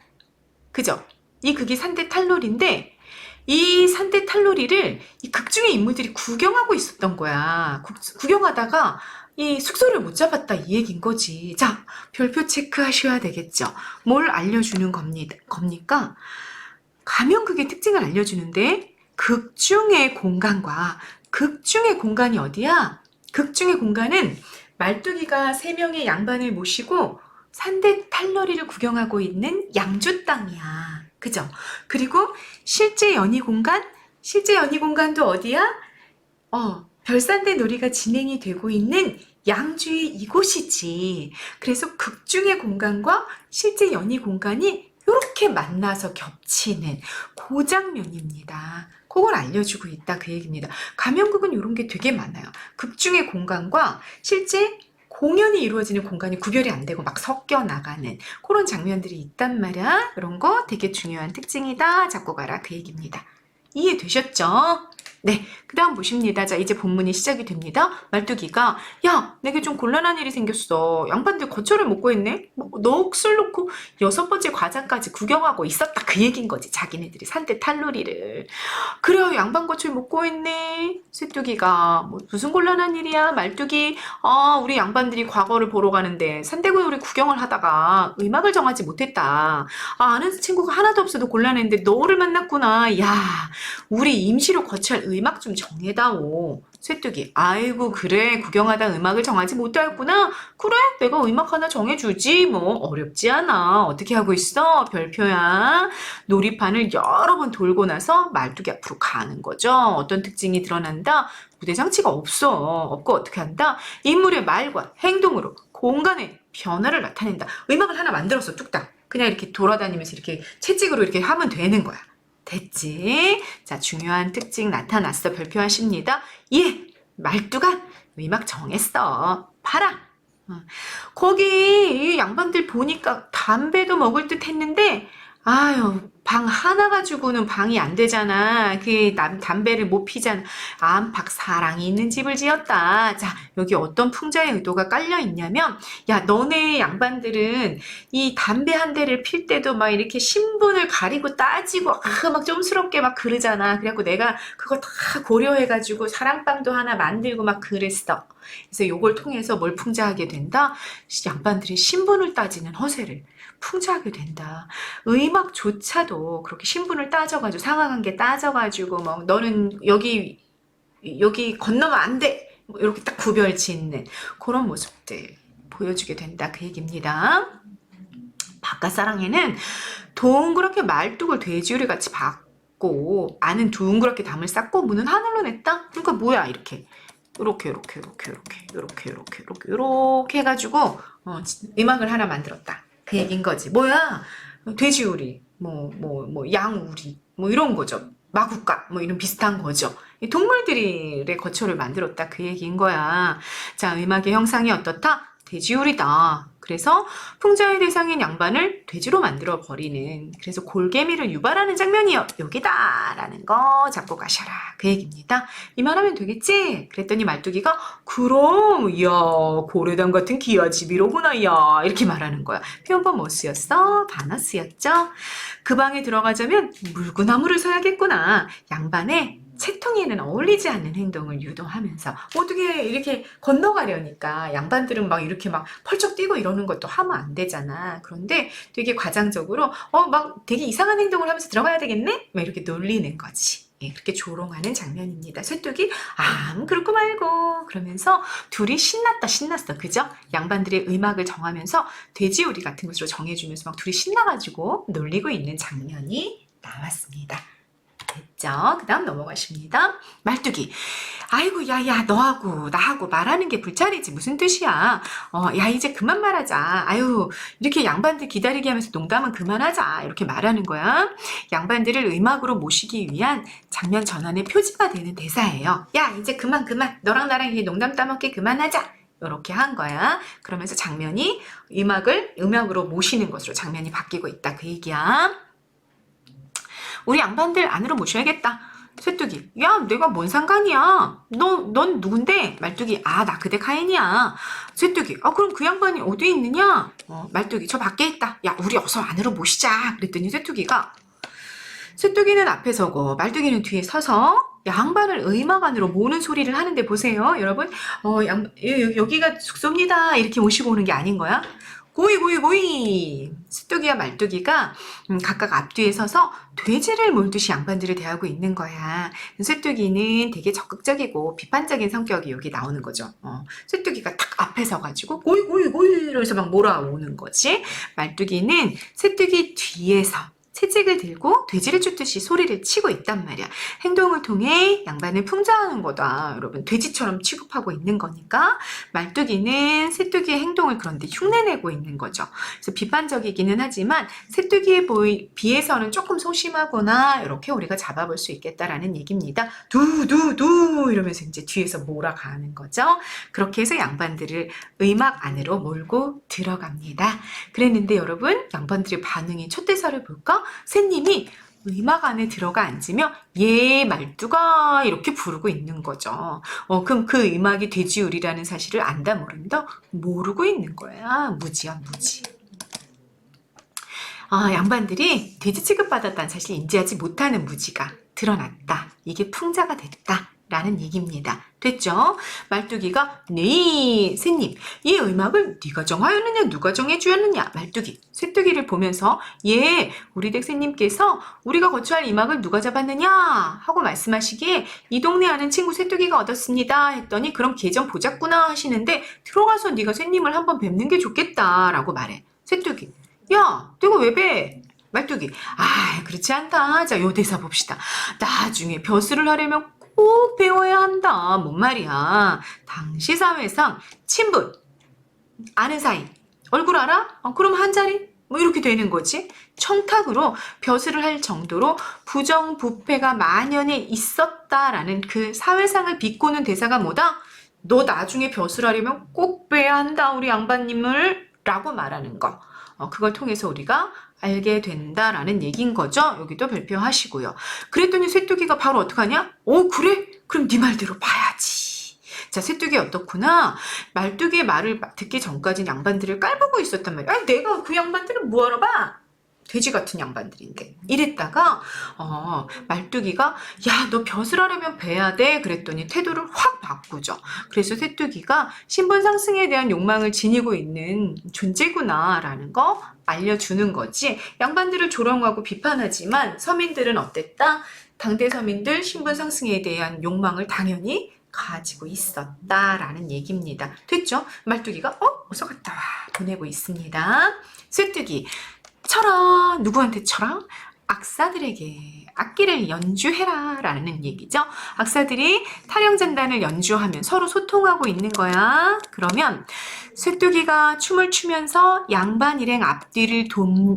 그죠? 이 극이 산대탈놀인데 이 산대탈놀이를 이 극 중의 인물들이 구경하고 있었던 거야. 구경하다가 이 숙소를 못 잡았다 이 얘기인 거지. 자, 별표 체크하셔야 되겠죠. 뭘 알려주는 겁니까? 가면극의 특징을 알려주는데 극중의 공간이 어디야? 극중의 공간은 말뚝이가 3명의 양반을 모시고 산대탈놀이를 구경하고 있는 양주 땅이야. 그죠? 그리고 실제 연희 공간도 어디야? 별산대 놀이가 진행이 되고 있는 양주의 이곳이지. 그래서 극중의 공간과 실제 연희 공간이 이렇게 만나서 겹치는 그 장면입니다. 그걸 알려주고 있다 그 얘기입니다. 가면극은 이런 게 되게 많아요. 극중의 공간과 실제 공연이 이루어지는 공간이 구별이 안 되고 막 섞여 나가는 그런 장면들이 있단 말이야. 이런 거 되게 중요한 특징이다. 잡고 가라 그 얘기입니다. 이해되셨죠? 네, 그 다음 보십니다. 자, 이제 본문이 시작이 됩니다. 말뚝이가 야, 내게 좀 곤란한 일이 생겼어. 양반들 거처를 못 구했네. 넋을 놓고 6번째 과장까지 구경하고 있었다. 그 얘기인 거지. 자기네들이 산대탈놀이를. 그래요, 양반 거처를 못 구했네. 쇠뚜기가 무슨 곤란한 일이야. 말뚝이 우리 양반들이 과거를 보러 가는데 산대놀이 구경을 하다가 의막을 정하지 못했다. 아는 친구가 하나도 없어도 곤란했는데 너를 만났구나. 야, 우리 임시로 거처할 의막 좀 정해다오. 쇠뚜기 아이고 그래 구경하다 의막을 정하지 못하였구나. 그래 내가 의막 하나 정해주지 뭐 어렵지 않아. 어떻게 하고 있어? 별표야. 놀이판을 여러 번 돌고 나서 말뚝이 앞으로 가는 거죠. 어떤 특징이 드러난다? 무대장치가 없고 어떻게 한다? 인물의 말과 행동으로 공간의 변화를 나타낸다. 의막을 하나 만들었어 뚝딱. 그냥 이렇게 돌아다니면서 이렇게 채찍으로 이렇게 하면 되는 거야. 됐지? 자, 중요한 특징 나타났어. 별표하십니다. 예, 말뚝아, 의막 정했어. 봐라. 거기 양반들 보니까 담배도 먹을 듯 했는데, 아유, 방 하나 가지고는 방이 안 되잖아. 담배를 못 피잖아. 안팎 사랑이 있는 집을 지었다. 자, 여기 어떤 풍자의 의도가 깔려 있냐면, 야, 너네 양반들은 이 담배 한 대를 필 때도 막 이렇게 신분을 가리고 따지고, 막 좀스럽게 막 그러잖아. 그래갖고 내가 그거 다 고려해가지고 사랑방도 하나 만들고 막 그랬어. 그래서 요걸 통해서 뭘 풍자하게 된다? 양반들이 신분을 따지는 허세를 풍자하게 된다. 의막조차도 그렇게 신분을 따져가지고 상하관계 따져가지고 뭐 너는 여기 건너면 안 돼. 뭐 이렇게 딱 구별 짓는 그런 모습들 보여주게 된다. 그 얘기입니다. 바깥사랑에는 동그랗게 말뚝을 돼지우리 같이 박고 안은 둥그렇게 담을 쌓고 문은 하늘로 냈다. 그러니까 뭐야 이렇게 이렇게 해가지고 의막을 하나 만들었다. 그 얘기인 거지. 뭐야? 돼지우리, 양우리, 뭐 이런 거죠. 마구간 뭐 이런 비슷한 거죠. 이 동물들의 거처를 만들었다 그 얘기인 거야. 자, 음악의 형상이 어떻다? 돼지우리다. 그래서 풍자의 대상인 양반을 돼지로 만들어 버리는, 그래서 골개미를 유발하는 장면이 여기다라는 거 잡고 가셔라 그 얘기입니다. 이만하면 되겠지? 그랬더니 말뚝이가 그럼 이야 고래당 같은 기아집이로구나 야 이렇게 말하는 거야. 표현법 뭐 쓰였어? 단어 쓰였죠? 그 방에 들어가자면 물구나무를 서야겠구나. 양반의 채통에는 어울리지 않는 행동을 유도하면서 어떻게 이렇게 건너가려니까 양반들은 막 이렇게 막 펄쩍 뛰고 이러는 것도 하면 안 되잖아. 그런데 되게 과장적으로 막 되게 이상한 행동을 하면서 들어가야 되겠네? 막 이렇게 놀리는 거지. 예, 그렇게 조롱하는 장면입니다. 쇠뚝이 그렇고 말고 그러면서 둘이 신났어. 그죠? 양반들의 음악을 정하면서 돼지우리 같은 것으로 정해주면서 막 둘이 신나가지고 놀리고 있는 장면이 나왔습니다. 됐죠? 그 다음 넘어가십니다. 말뚝이 아이고 야야 너하고 나하고 말하는 게 불찰이지 무슨 뜻이야. 야 이제 그만 말하자. 아유 이렇게 양반들 기다리게 하면서 농담은 그만하자 이렇게 말하는 거야. 양반들을 음악으로 모시기 위한 장면 전환의 표지가 되는 대사예요. 야 이제 그만 너랑 나랑 이렇게 농담 따먹기 그만하자 이렇게 한 거야. 그러면서 장면이 음악으로 모시는 것으로 장면이 바뀌고 있다 그 얘기야. 우리 양반들 안으로 모셔야겠다. 쇠뚝이 야 내가 뭔 상관이야. 넌 누군데? 말뚝이 나 그대 카인이야. 쇠뚝이 그럼 그 양반이 어디에 있느냐? 말뚝이 저 밖에 있다. 야 우리 어서 안으로 모시자. 그랬더니 쇠뚝이는 앞에 서고 말뚝이는 뒤에 서서 양반을 의막 안으로 모으는 소리를 하는데 보세요 여러분. 여기가 숙소입니다 이렇게 모시고 오는 게 아닌 거야. 고이 쇠뚝이와 말뚝이가 각각 앞뒤에 서서 돼지를 몰듯이 양반들을 대하고 있는 거야. 쇠뚝이는 되게 적극적이고 비판적인 성격이 여기 나오는 거죠. 쇠뚝이가 딱 앞에 서가지고 고이 이러면서 막 몰아오는 거지. 말뚝이는 쇠뚝이 뒤에서 채찍을 들고 돼지를 쫓듯이 소리를 치고 있단 말이야. 행동을 통해 양반을 풍자하는 거다. 여러분 돼지처럼 취급하고 있는 거니까 말뚝이는 쇠뚝이의 행동을 그런데 흉내내고 있는 거죠. 그래서 비판적이기는 하지만 쇠뚝이에 비해서는 조금 소심하거나 이렇게 우리가 잡아볼 수 있겠다라는 얘기입니다. 두두두 이러면서 이제 뒤에서 몰아가는 거죠. 그렇게 해서 양반들을 의막 안으로 몰고 들어갑니다. 그랬는데 여러분 양반들의 반응이 첫 대사를 볼까? 새님이 의막 안에 들어가 앉으며 예 말뚝아 이렇게 부르고 있는 거죠. 그럼 그 의막이 돼지우리라는 사실을 안다 모른다? 모르고 있는 거야. 무지야 무지. 양반들이 돼지 취급받았다는 사실을 인지하지 못하는 무지가 드러났다. 이게 풍자가 됐다. 라는 얘기입니다. 됐죠? 말뚝이가 네 새님 이 의막을 네가 정하였느냐 누가 정해주었느냐. 말뚝이 쇠뚝이를 보면서 예 우리 댁새님께서 우리가 거주할 의막을 누가 잡았느냐 하고 말씀하시기에 이 동네 아는 친구 쇠뚝이가 얻었습니다 했더니 그럼 계정 보자꾸나 하시는데 들어가서 네가 새님을 한번 뵙는 게 좋겠다 라고 말해. 쇠뚝이 야 내가 왜 뵈? 말뚝이 그렇지 않다. 자 요 대사 봅시다. 나중에 벼슬을 하려면 꼭 배워야 한다. 뭔 말이야. 당시 사회상 친분, 아는 사이, 얼굴 알아? 그럼 한 자리? 뭐 이렇게 되는 거지. 청탁으로 벼슬을 할 정도로 부정부패가 만연해 있었다라는 그 사회상을 비꼬는 대사가 뭐다? 너 나중에 벼슬하려면 꼭 빼야 한다 우리 양반님을 라고 말하는 거. 그걸 통해서 우리가 알게 된다라는 얘기인 거죠. 여기도 발표하시고요. 그랬더니 쇠뚝이가 바로 어떡하냐? 그래? 그럼 네 말대로 봐야지. 자, 쇠뚝이 어떻구나. 말뚝이의 말을 듣기 전까지는 양반들을 깔보고 있었단 말이야. 내가 그 양반들을 뭐하러 봐? 돼지 같은 양반들인데 이랬다가 말뚝이가 야 너 벼슬 하려면 베야 돼 그랬더니 태도를 확 바꾸죠. 그래서 쇠뚝이가 신분 상승에 대한 욕망을 지니고 있는 존재구나 라는 거 알려주는 거지. 양반들을 조롱하고 비판하지만 서민들은 어땠다? 당대 서민들 신분 상승에 대한 욕망을 당연히 가지고 있었다라는 얘기입니다. 됐죠? 말뚝이가 어서 갔다 와 보내고 있습니다. 쇠뚝이 쳐라. 누구한테 쳐라? 악사들에게 악기를 연주해라 라는 얘기죠. 악사들이 타령잔단을 연주하면 서로 소통하고 있는 거야. 그러면 쇠뚜기가 춤을 추면서 양반 일행 앞뒤를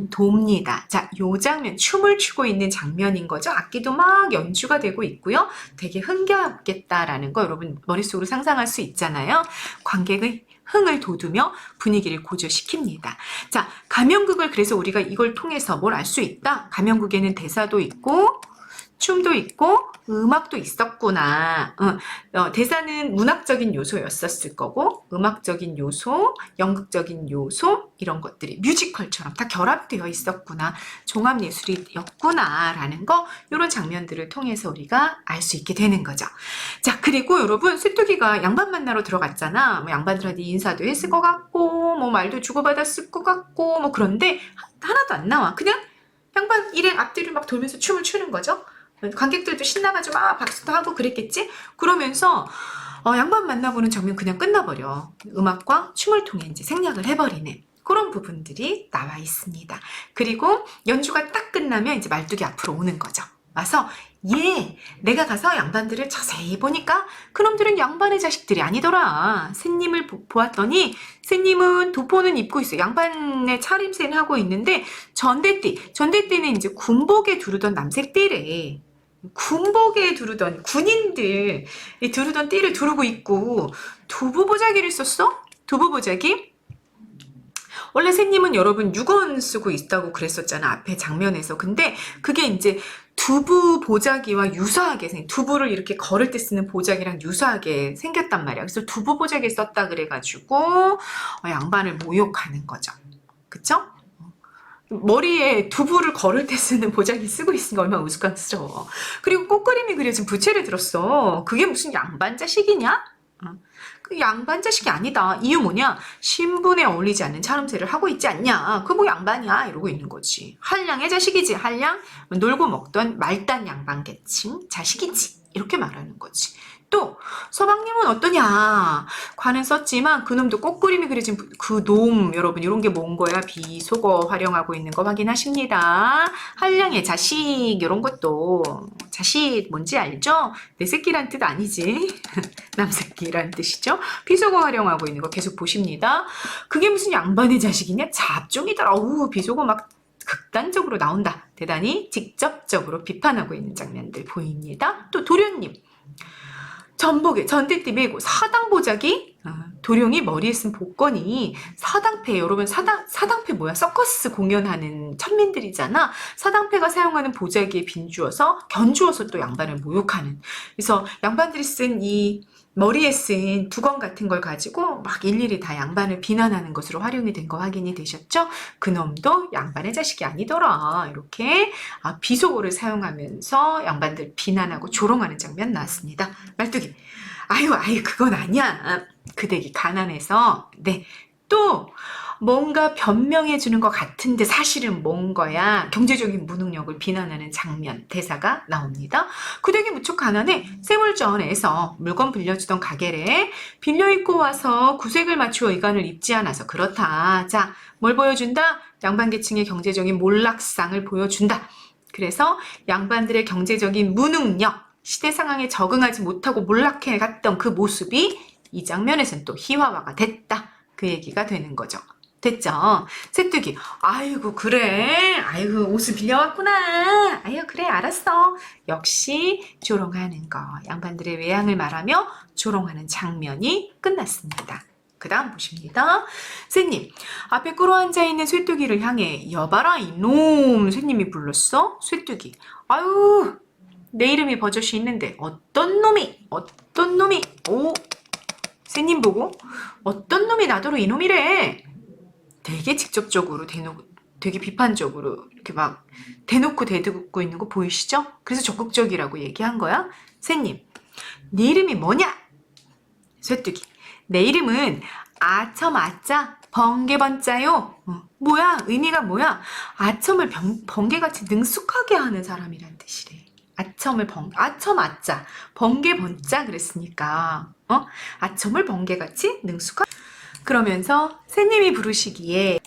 돕니다. 자, 요 장면, 춤을 추고 있는 장면인 거죠. 악기도 막 연주가 되고 있고요. 되게 흥겹겠다라는 거 여러분 머릿속으로 상상할 수 있잖아요. 관객의 흥을 돋우며 분위기를 고조시킵니다. 자, 가면극을 그래서 우리가 이걸 통해서 뭘 알 수 있다? 가면극에는 대사도 있고 춤도 있고 음악도 있었구나. 대사는 문학적인 요소였었을 거고 음악적인 요소, 연극적인 요소 이런 것들이 뮤지컬처럼 다 결합되어 있었구나. 종합예술이었구나 라는 거 이런 장면들을 통해서 우리가 알 수 있게 되는 거죠. 자, 그리고 여러분 쇠뚜기가 양반 만나러 들어갔잖아. 뭐 양반들한테 인사도 했을 것 같고 뭐 말도 주고받았을 것 같고 뭐 그런데 하나도 안 나와. 그냥 양반 일행 앞뒤를 막 돌면서 춤을 추는 거죠. 관객들도 신나가지고 막 박수도 하고 그랬겠지? 그러면서 양반 만나보는 장면 그냥 끝나버려. 음악과 춤을 통해 이제 생략을 해버리는 그런 부분들이 나와 있습니다. 그리고 연주가 딱 끝나면 이제 말뚝이 앞으로 오는 거죠. 와서 내가 가서 양반들을 자세히 보니까 그놈들은 양반의 자식들이 아니더라. 새님을 보았더니 새님은 도포는 입고 있어. 양반의 차림새는 하고 있는데 전대띠는 이제 군복에 두르던 남색띠래. 군복에 두르던 군인들 두르던 띠를 두르고 있고 두부보자기를 썼어? 두부보자기? 원래 새님은 여러분 6원 쓰고 있다고 그랬었잖아. 앞에 장면에서. 근데 그게 이제 두부 보자기와 유사하게 두부를 이렇게 걸을 때 쓰는 보자기랑 유사하게 생겼단 말이야. 그래서 두부 보자기 썼다 그래가지고 양반을 모욕하는 거죠. 그쵸? 머리에 두부를 걸을 때 쓰는 보자기 쓰고 있으니까 얼마나 우스꽝스러워. 그리고 꽃그림이 그려진 부채를 들었어. 그게 무슨 양반 자식이냐? 그 양반 자식이 아니다. 이유 뭐냐? 신분에 어울리지 않는 차림새를 하고 있지 않냐? 그 뭐 양반이야? 이러고 있는 거지. 한량의 자식이지. 한량 놀고 먹던 말단 양반계층 자식이지. 이렇게 말하는 거지. 또 서방님은 어떠냐? 관은 썼지만 그놈도 꽃그림이 그려진 그 놈 여러분 이런 게 뭔 거야? 비속어 활용하고 있는 거 확인하십니다. 한량의 자식 이런 것도 자식 뭔지 알죠? 내 새끼란 뜻 아니지. 남새끼란 뜻이죠. 비속어 활용하고 있는 거 계속 보십니다. 그게 무슨 양반의 자식이냐? 잡종이더라. 어우 비속어 막 극단적으로 나온다. 대단히 직접적으로 비판하고 있는 장면들 보입니다. 또 도련님 전복에 전대띠 메고 사당보자기 도령이 머리에 쓴 복건이 사당패 여러분 사당패 뭐야 서커스 공연하는 천민들이잖아. 사당패가 사용하는 보자기에 빈주어서 견주어서 또 양반을 모욕하는 그래서 양반들이 쓴 이 머리에 쓴 두건 같은 걸 가지고 막 일일이 다 양반을 비난하는 것으로 활용이 된 거 확인이 되셨죠? 그놈도 양반의 자식이 아니더라. 이렇게 비속어를 사용하면서 양반들 비난하고 조롱하는 장면 나왔습니다. 말뚝이 아유 그건 아니야. 그 댁이 가난해서 또 뭔가 변명해 주는 것 같은데 사실은 뭔 거야. 경제적인 무능력을 비난하는 장면 대사가 나옵니다. 그 댁이 무척 가난해. 세물전에서 물건 빌려주던 가게래 빌려 입고 와서 구색을 맞추어 의관을 입지 않아서 그렇다. 자, 뭘 보여준다? 양반계층의 경제적인 몰락상을 보여준다. 그래서 양반들의 경제적인 무능력, 시대 상황에 적응하지 못하고 몰락해 갔던 그 모습이 이 장면에서는 또 희화화가 됐다. 그 얘기가 되는 거죠. 됐죠? 쇠뚜기 아이고 그래 아이고 옷을 빌려왔구나 아유 그래 알았어 역시 조롱하는 거 양반들의 외양을 말하며 조롱하는 장면이 끝났습니다. 그 다음 보십니다. 쇠님 앞에 꿇어 앉아있는 쇠뚜기를 향해 여봐라 이놈 쇠님이 불렀어. 쇠뚜기 아유 내 이름이 버젓이 있는데 어떤 놈이 오 쇠님 보고 어떤 놈이 나더러 이놈이래. 되게 직접적으로 되게 비판적으로 이렇게 막 대놓고 대들고 있는 거 보이시죠? 그래서 적극적이라고 얘기한 거야. 쇠님, 네 이름이 뭐냐? 쇠뚜기, 내 이름은 아첨 아짜 번개번자요. 뭐야? 의미가 뭐야? 아첨을 번개같이 능숙하게 하는 사람이란 뜻이래. 아첨 아짜 번개번자 그랬으니까 아첨을 번개같이 능숙하게 그러면서 새님이 부르시기에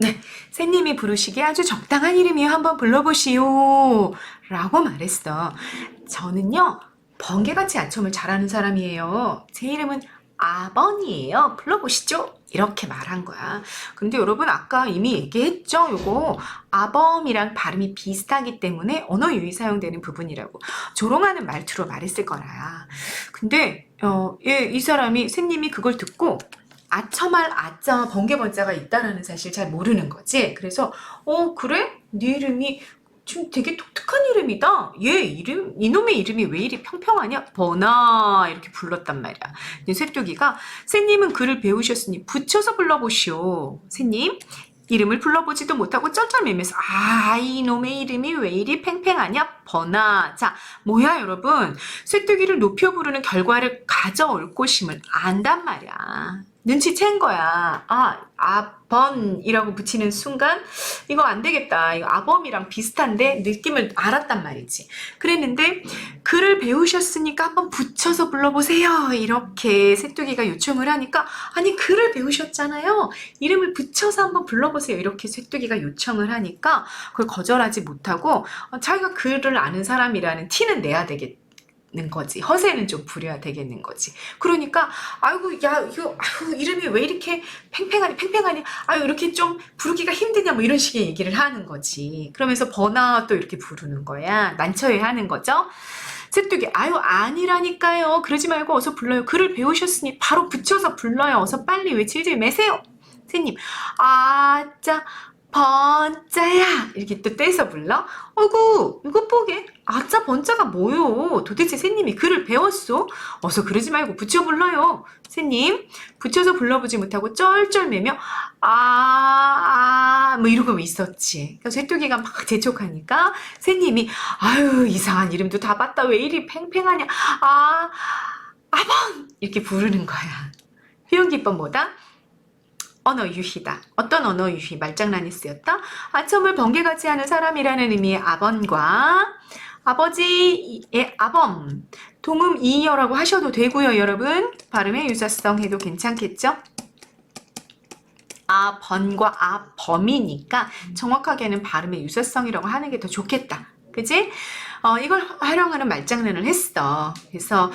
네, 새님이 부르시기에 아주 적당한 이름이요. 한번 불러보시오. 라고 말했어. 저는요, 번개같이 아첨을 잘하는 사람이에요. 제 이름은 아번이에요. 불러보시죠. 이렇게 말한 거야. 근데 여러분 아까 이미 얘기했죠? 요거 아범이랑 발음이 비슷하기 때문에 언어 유희 사용되는 부분이라고 조롱하는 말투로 말했을 거라. 근데 이 사람이 새님이 그걸 듣고 아첨할 아자 번개번자가 있다라는 사실 잘 모르는 거지. 그래서 그래? 네 이름이 좀 되게 독특한 이름이다. 얘 이름, 이놈의 이름이 왜 이리 평평하냐? 버나 이렇게 불렀단 말이야. 쇠뚜기가 새님은 글을 배우셨으니 붙여서 불러보시오. 새님 이름을 불러보지도 못하고 쩔쩔매면서 이놈의 이름이 왜 이리 팽팽하냐? 버나. 자, 뭐야 여러분. 쇠뚜기를 높여 부르는 결과를 가져올 곳임을 안단 말이야. 눈치챈 거야. 아번이라고 붙이는 순간 이거 안 되겠다. 이거 아범이랑 비슷한데 느낌을 알았단 말이지. 그랬는데 글을 배우셨으니까 한번 붙여서 불러보세요. 이렇게 쇠뚜기가 요청을 하니까 아니 글을 배우셨잖아요. 이름을 붙여서 한번 불러보세요. 이렇게 쇠뚜기가 요청을 하니까 그걸 거절하지 못하고 자기가 글을 아는 사람이라는 티는 내야 되겠다. 는 거지. 허세는 좀 부려야 되겠는 거지. 그러니까 아이고 야 이거 이름이 왜 이렇게 팽팽하니 이렇게 좀 부르기가 힘드냐 뭐 이런 식의 얘기를 하는 거지. 그러면서 버나 또 이렇게 부르는 거야. 난처해 하는 거죠. 쇠뚜기 아니라니까요. 그러지 말고 어서 불러요. 글을 배우셨으니 바로 붙여서 불러요. 어서 빨리 외칠질 매세요. 새님 아짜 번자야 이렇게 또 떼서 불러? 어구 이것 보게 아짜 번자가 뭐요? 도대체 새님이 글을 배웠소? 어서 그러지 말고 붙여 불러요. 새님 붙여서 불러보지 못하고 쩔쩔매며 뭐 이러고 있었지. 그래서 쇠뚜기가 막 재촉하니까 새님이 이상한 이름도 다 봤다. 왜 이리 팽팽하냐? 아번 이렇게 부르는 거야. 표현기법보다 언어 유희다. 어떤 언어 유희? 말장난이 쓰였다. 아첨을 번개같이 하는 사람이라는 의미의 아번과 아버지의 아범, 동음 이어라고 하셔도 되고요. 여러분 발음의 유사성 해도 괜찮겠죠? 아번과 아범이니까 정확하게는 발음의 유사성이라고 하는 게 더 좋겠다. 그지? 이걸 활용하는 말장난을 했어. 그래서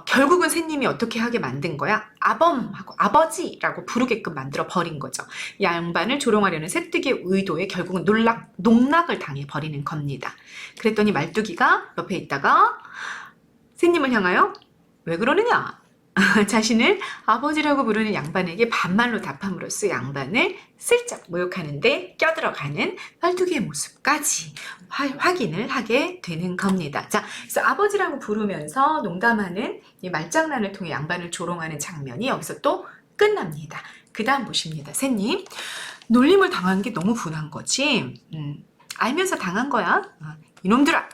결국은 새님이 어떻게 하게 만든 거야? 아범하고 아버지라고 부르게끔 만들어 버린 거죠. 양반을 조롱하려는 쇠뚜기의 의도에 결국은 농락을 당해 버리는 겁니다. 그랬더니 말뚝이가 옆에 있다가 새님을 향하여 왜 그러느냐? 자신을 아버지라고 부르는 양반에게 반말로 답함으로써 양반을 슬쩍 모욕하는데 껴들어가는 말뚝이의 모습까지 확인을 하게 되는 겁니다. 자, 그래서 아버지라고 부르면서 농담하는 이 말장난을 통해 양반을 조롱하는 장면이 여기서 또 끝납니다. 그 다음 보십니다. 새님, 놀림을 당한 게 너무 분한 거지. 알면서 당한 거야. 이놈들아,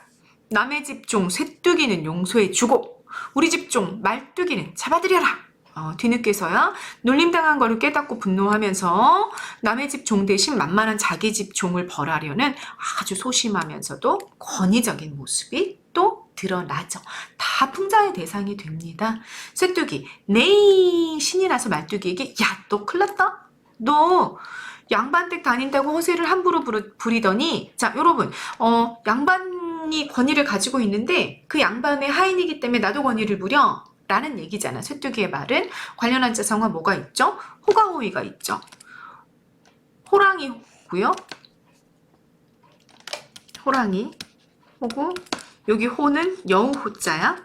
남의 집종 쇠뚜기는 용서해주고 우리 집종 말뚝이는 잡아들여라. 뒤늦게서야 놀림당한 거를 깨닫고 분노하면서 남의 집 종 대신 만만한 자기 집 종을 벌하려는 아주 소심하면서도 권위적인 모습이 또 드러나죠. 다 풍자의 대상이 됩니다. 쇠뚜기, 네 신이 나서 말뚝이에게 야, 너 큰일 났다? 너 양반댁 다닌다고 허세를 함부로 부리더니 자, 여러분 양반이 권위를 가지고 있는데 그 양반의 하인이기 때문에 나도 권위를 부려 라는 얘기잖아. 쇠뚜기의 말은 관련한 자성어 뭐가 있죠? 호가호위가 있죠. 호랑이고요. 호랑이 호고 여기 호는 여우 호자야.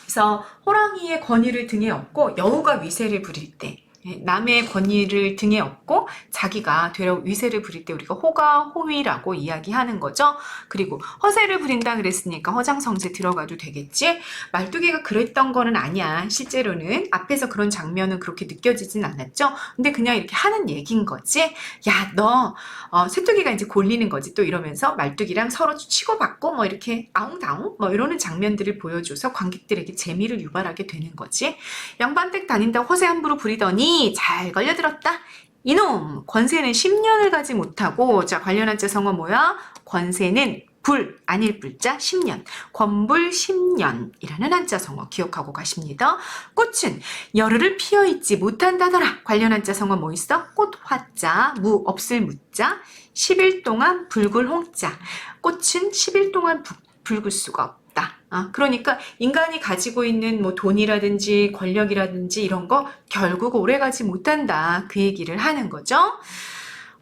그래서 호랑이의 권위를 등에 업고 여우가 위세를 부릴 때 남의 권위를 등에 업고 자기가 되려 위세를 부릴 때 우리가 호가 호위라고 이야기하는 거죠. 그리고 허세를 부린다 그랬으니까 허장성세 들어가도 되겠지. 말뚝이가 그랬던 거는 아니야. 실제로는 앞에서 그런 장면은 그렇게 느껴지진 않았죠. 근데 그냥 이렇게 하는 얘기인 거지. 야, 너 쇠뚜기가 이제 골리는 거지. 또 이러면서 말뚝이랑 서로 치고받고 뭐 이렇게 아웅다웅 뭐 이러는 장면들을 보여줘서 관객들에게 재미를 유발하게 되는 거지. 양반댁 다닌다고 허세 함부로 부리더니 잘 걸려들었다. 이놈 권세는 10년을 가지 못하고 자 관련한 자성어 뭐야? 권세는 불, 아닐 불자 10년, 권불 10년이라는 한자성어 기억하고 가십니다. 꽃은 열흘을 피어있지 못한다더라. 관련 한자성어 뭐 있어? 꽃화자, 무 없을 무자, 10일 동안 붉을 홍자. 꽃은 10일 동안 붉을 수가 없다. 그러니까 인간이 가지고 있는 뭐 돈이라든지 권력이라든지 이런 거 결국 오래가지 못한다. 그 얘기를 하는 거죠.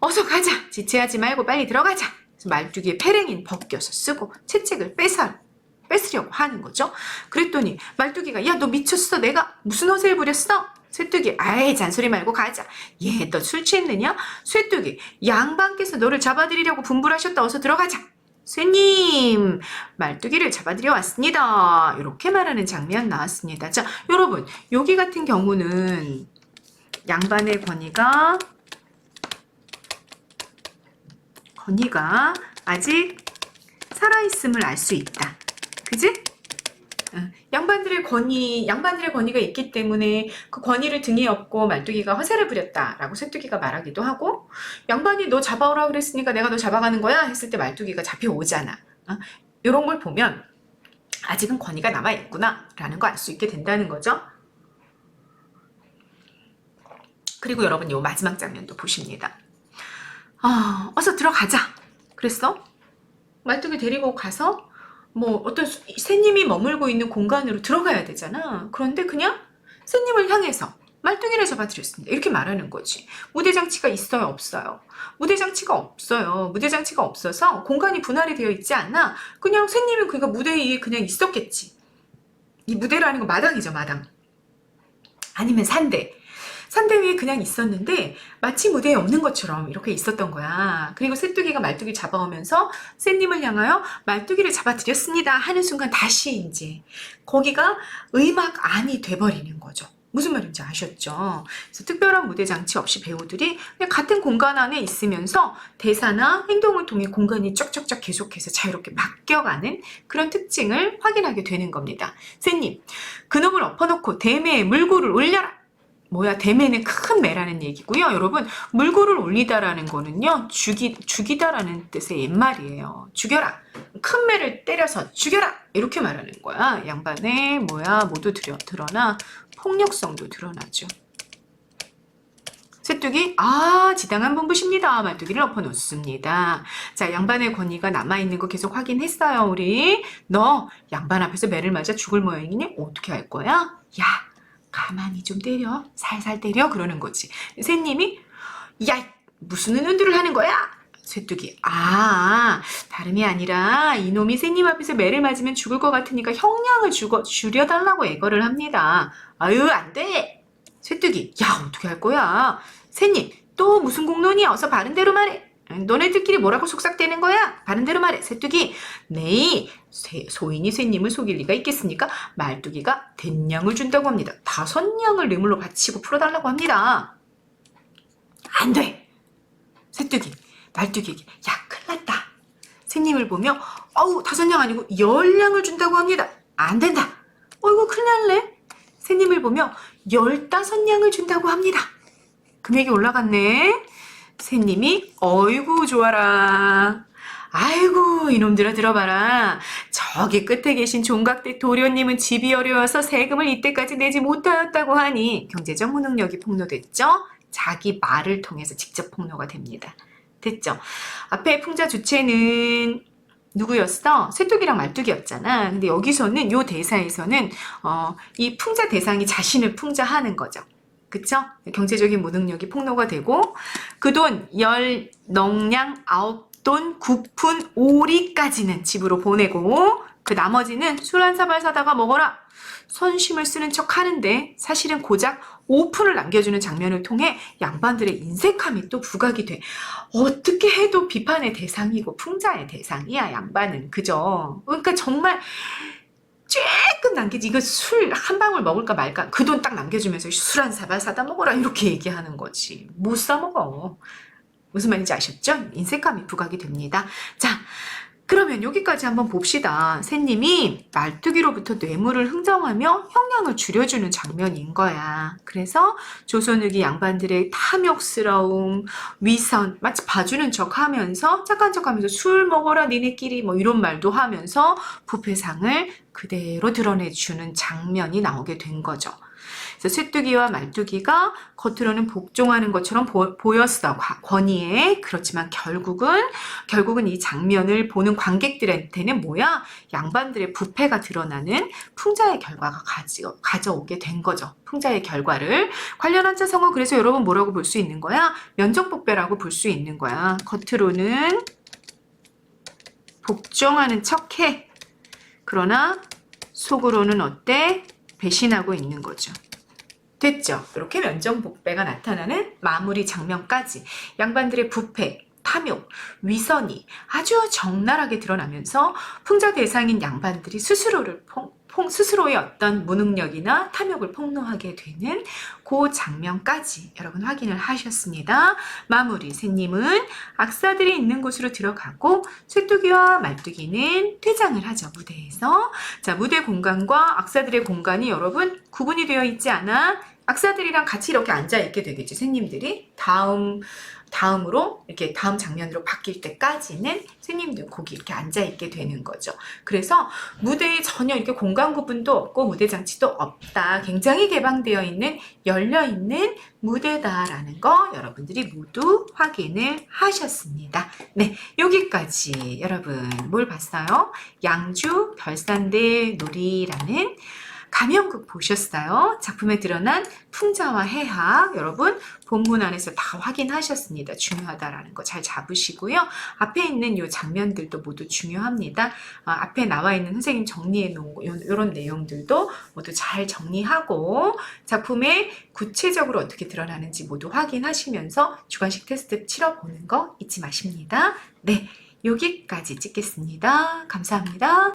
어서 가자. 지체하지 말고 빨리 들어가자. 말뚝이에 패랭이는 벗겨서 쓰고 채찍을 뺏으려고 하는 거죠. 그랬더니 말뚝이가 야 너 미쳤어? 내가 무슨 허세를 부렸어? 쇠뚝이 아이 잔소리 말고 가자. 얘 너 술 취했느냐? 쇠뚝이 양반께서 너를 잡아들이려고 분부하셨다. 어서 들어가자. 쇠님 말뚝이를 잡아들여 왔습니다. 이렇게 말하는 장면 나왔습니다. 자 여러분 여기 같은 경우는 양반의 권위가 아직 살아있음을 알 수 있다. 그지? 양반들의 권위가 있기 때문에 그 권위를 등에 업고 말뚝이가 허세를 부렸다라고 쇠뚝이가 말하기도 하고 양반이 너 잡아오라 그랬으니까 내가 너 잡아가는 거야 했을 때 말뚝이가 잡혀오잖아. 이런 걸 보면 아직은 권위가 남아있구나 라는 거 알 수 있게 된다는 거죠. 그리고 여러분 요 마지막 장면도 보십니다. 어서 들어가자. 그랬어? 말뚝이 데리고 가서 뭐 어떤 새님이 머물고 있는 공간으로 들어가야 되잖아. 그런데 그냥 새님을 향해서 말뚝이를 잡아들였습니다. 이렇게 말하는 거지. 무대장치가 있어요? 없어요? 무대장치가 없어요. 무대장치가 없어서 공간이 분할이 되어 있지 않아. 그냥 새님은 그러니까 무대 위에 그냥 있었겠지. 이 무대라는 건 마당이죠. 마당. 아니면 산대 위에 그냥 있었는데 마치 무대에 없는 것처럼 이렇게 있었던 거야. 그리고 쇠뚝이가 말뚝이 잡아오면서 쇠님을 향하여 말뚝이를 잡아드렸습니다 하는 순간 다시 이제 거기가 의막 안이 돼버리는 거죠. 무슨 말인지 아셨죠? 그래서 특별한 무대 장치 없이 배우들이 그냥 같은 공간 안에 있으면서 대사나 행동을 통해 공간이 쫙쫙쫙 계속해서 자유롭게 바뀌어가는 그런 특징을 확인하게 되는 겁니다. 쇠님, 그놈을 엎어놓고 대매에 물고를 올려라. 뭐야 대매는 큰 매라는 얘기고요. 여러분 물고를 올리다라는 거는요. 죽이다라는 뜻의 옛말이에요. 죽여라. 큰 매를 때려서 죽여라. 이렇게 말하는 거야. 양반의 모두 드러나 폭력성도 드러나죠. 쇠뚝이 지당한 분부십니다. 말뚝이를 엎어놓습니다. 자 양반의 권위가 남아있는 거 계속 확인했어요. 우리 너 양반 앞에서 매를 맞아 죽을 모양이니 어떻게 할 거야? 야 가만히 좀 때려. 살살 때려. 그러는 거지. 새님이 야 무슨 은둔들을 하는 거야? 쇠뚝이 다름이 아니라 이놈이 새님 앞에서 매를 맞으면 죽을 것 같으니까 형량을 줄여달라고 애걸을 합니다. 아유 안 돼. 쇠뚝이 야 어떻게 할 거야? 새님 또 무슨 공론이야? 어서 바른 대로 말해. 너네들끼리 뭐라고 속삭대는 거야? 바른 대로 말해. 쇠뚝이 네 소인이 쇠님을 속일 리가 있겠습니까? 말뚝이가 된량을 준다고 합니다. 5냥을 뇌물로 바치고 풀어달라고 합니다. 안 돼. 쇠뚝이 말뚝이에게 야 큰일 났다. 쇠님을 보며 5냥 아니고 10냥을 준다고 합니다. 안 된다. 이거 큰일 날래. 쇠님을 보며 15냥을 준다고 합니다. 금액이 올라갔네. 새님이 어이구 좋아라. 아이고 이놈들아 들어봐라. 저기 끝에 계신 종각대 도련님은 집이 어려워서 세금을 이때까지 내지 못하였다고 하니 경제적 무능력이 폭로됐죠. 자기 말을 통해서 직접 폭로가 됩니다. 됐죠. 앞에 풍자 주체는 누구였어? 쇠뚝이랑 말뚝이었잖아. 근데 여기서는 요 대사에서는 이 풍자 대상이 자신을 풍자하는 거죠. 그쵸? 경제적인 무능력이 폭로가 되고 그 돈 10넉냥 9돈 9푼 5리까지는 집으로 보내고 그 나머지는 술 한 사발 사다가 먹어라. 선심을 쓰는 척 하는데 사실은 고작 5푼을 남겨주는 장면을 통해 양반들의 인색함이 또 부각이 돼. 어떻게 해도 비판의 대상이고 풍자의 대상이야 양반은. 그죠? 그러니까 정말 조금 남기지. 이거 술 한 방울 먹을까 말까. 그 돈 딱 남겨주면서 술 한 사발 사다 먹어라 이렇게 얘기하는 거지. 못 사 먹어. 무슨 말인지 아셨죠? 인색감이 부각이 됩니다. 자 그러면 여기까지 한번 봅시다. 새님이 말뚝이로부터 뇌물을 흥정하며 형량을 줄여주는 장면인 거야. 그래서 조선후기 양반들의 탐욕스러움, 위선, 마치 봐주는 척 하면서 착한 척 하면서 술 먹어라 니네끼리 뭐 이런 말도 하면서 부패상을 그대로 드러내주는 장면이 나오게 된 거죠. 그래서 쇠뚜기와 말뚝이가 겉으로는 복종하는 것처럼 보였어. 권위에. 그렇지만 결국은 이 장면을 보는 관객들한테는 뭐야? 양반들의 부패가 드러나는 풍자의 결과가 가져오게 된 거죠. 풍자의 결과를. 관련한 자성은 그래서 여러분 뭐라고 볼 수 있는 거야? 면적복배라고 볼 수 있는 거야. 겉으로는 복종하는 척해. 그러나 속으로는 어때? 배신하고 있는 거죠. 됐죠? 이렇게 면정복배가 나타나는 마무리 장면까지 양반들의 부패, 탐욕, 위선이 아주 적나라하게 드러나면서 풍자 대상인 양반들이 스스로의 어떤 무능력이나 탐욕을 폭로하게 되는 그 장면까지 여러분 확인을 하셨습니다. 마무리 새님은 악사들이 있는 곳으로 들어가고 쇠뚜기와 말뚝이는 퇴장을 하죠. 무대에서. 자, 무대 공간과 악사들의 공간이 여러분 구분이 되어 있지 않아 악사들이랑 같이 이렇게 앉아있게 되겠죠. 새님들이 다음으로 이렇게 다음 장면으로 바뀔 때까지는 스님들 거기 이렇게 앉아있게 되는 거죠. 그래서 무대에 전혀 이렇게 공간 구분도 없고 무대 장치도 없다. 굉장히 개방되어 있는 열려있는 무대다라는 거 여러분들이 모두 확인을 하셨습니다. 네, 여기까지 여러분 뭘 봤어요? 양주 별산대 놀이라는 가면극 보셨어요? 작품에 드러난 풍자와 해학 여러분 본문 안에서 다 확인하셨습니다. 중요하다라는 거 잘 잡으시고요. 앞에 있는 이 장면들도 모두 중요합니다. 앞에 나와 있는 선생님 정리해 놓은 이런 내용들도 모두 잘 정리하고 작품에 구체적으로 어떻게 드러나는지 모두 확인하시면서 주관식 테스트 치러보는 거 잊지 마십니다. 네, 여기까지 찍겠습니다. 감사합니다.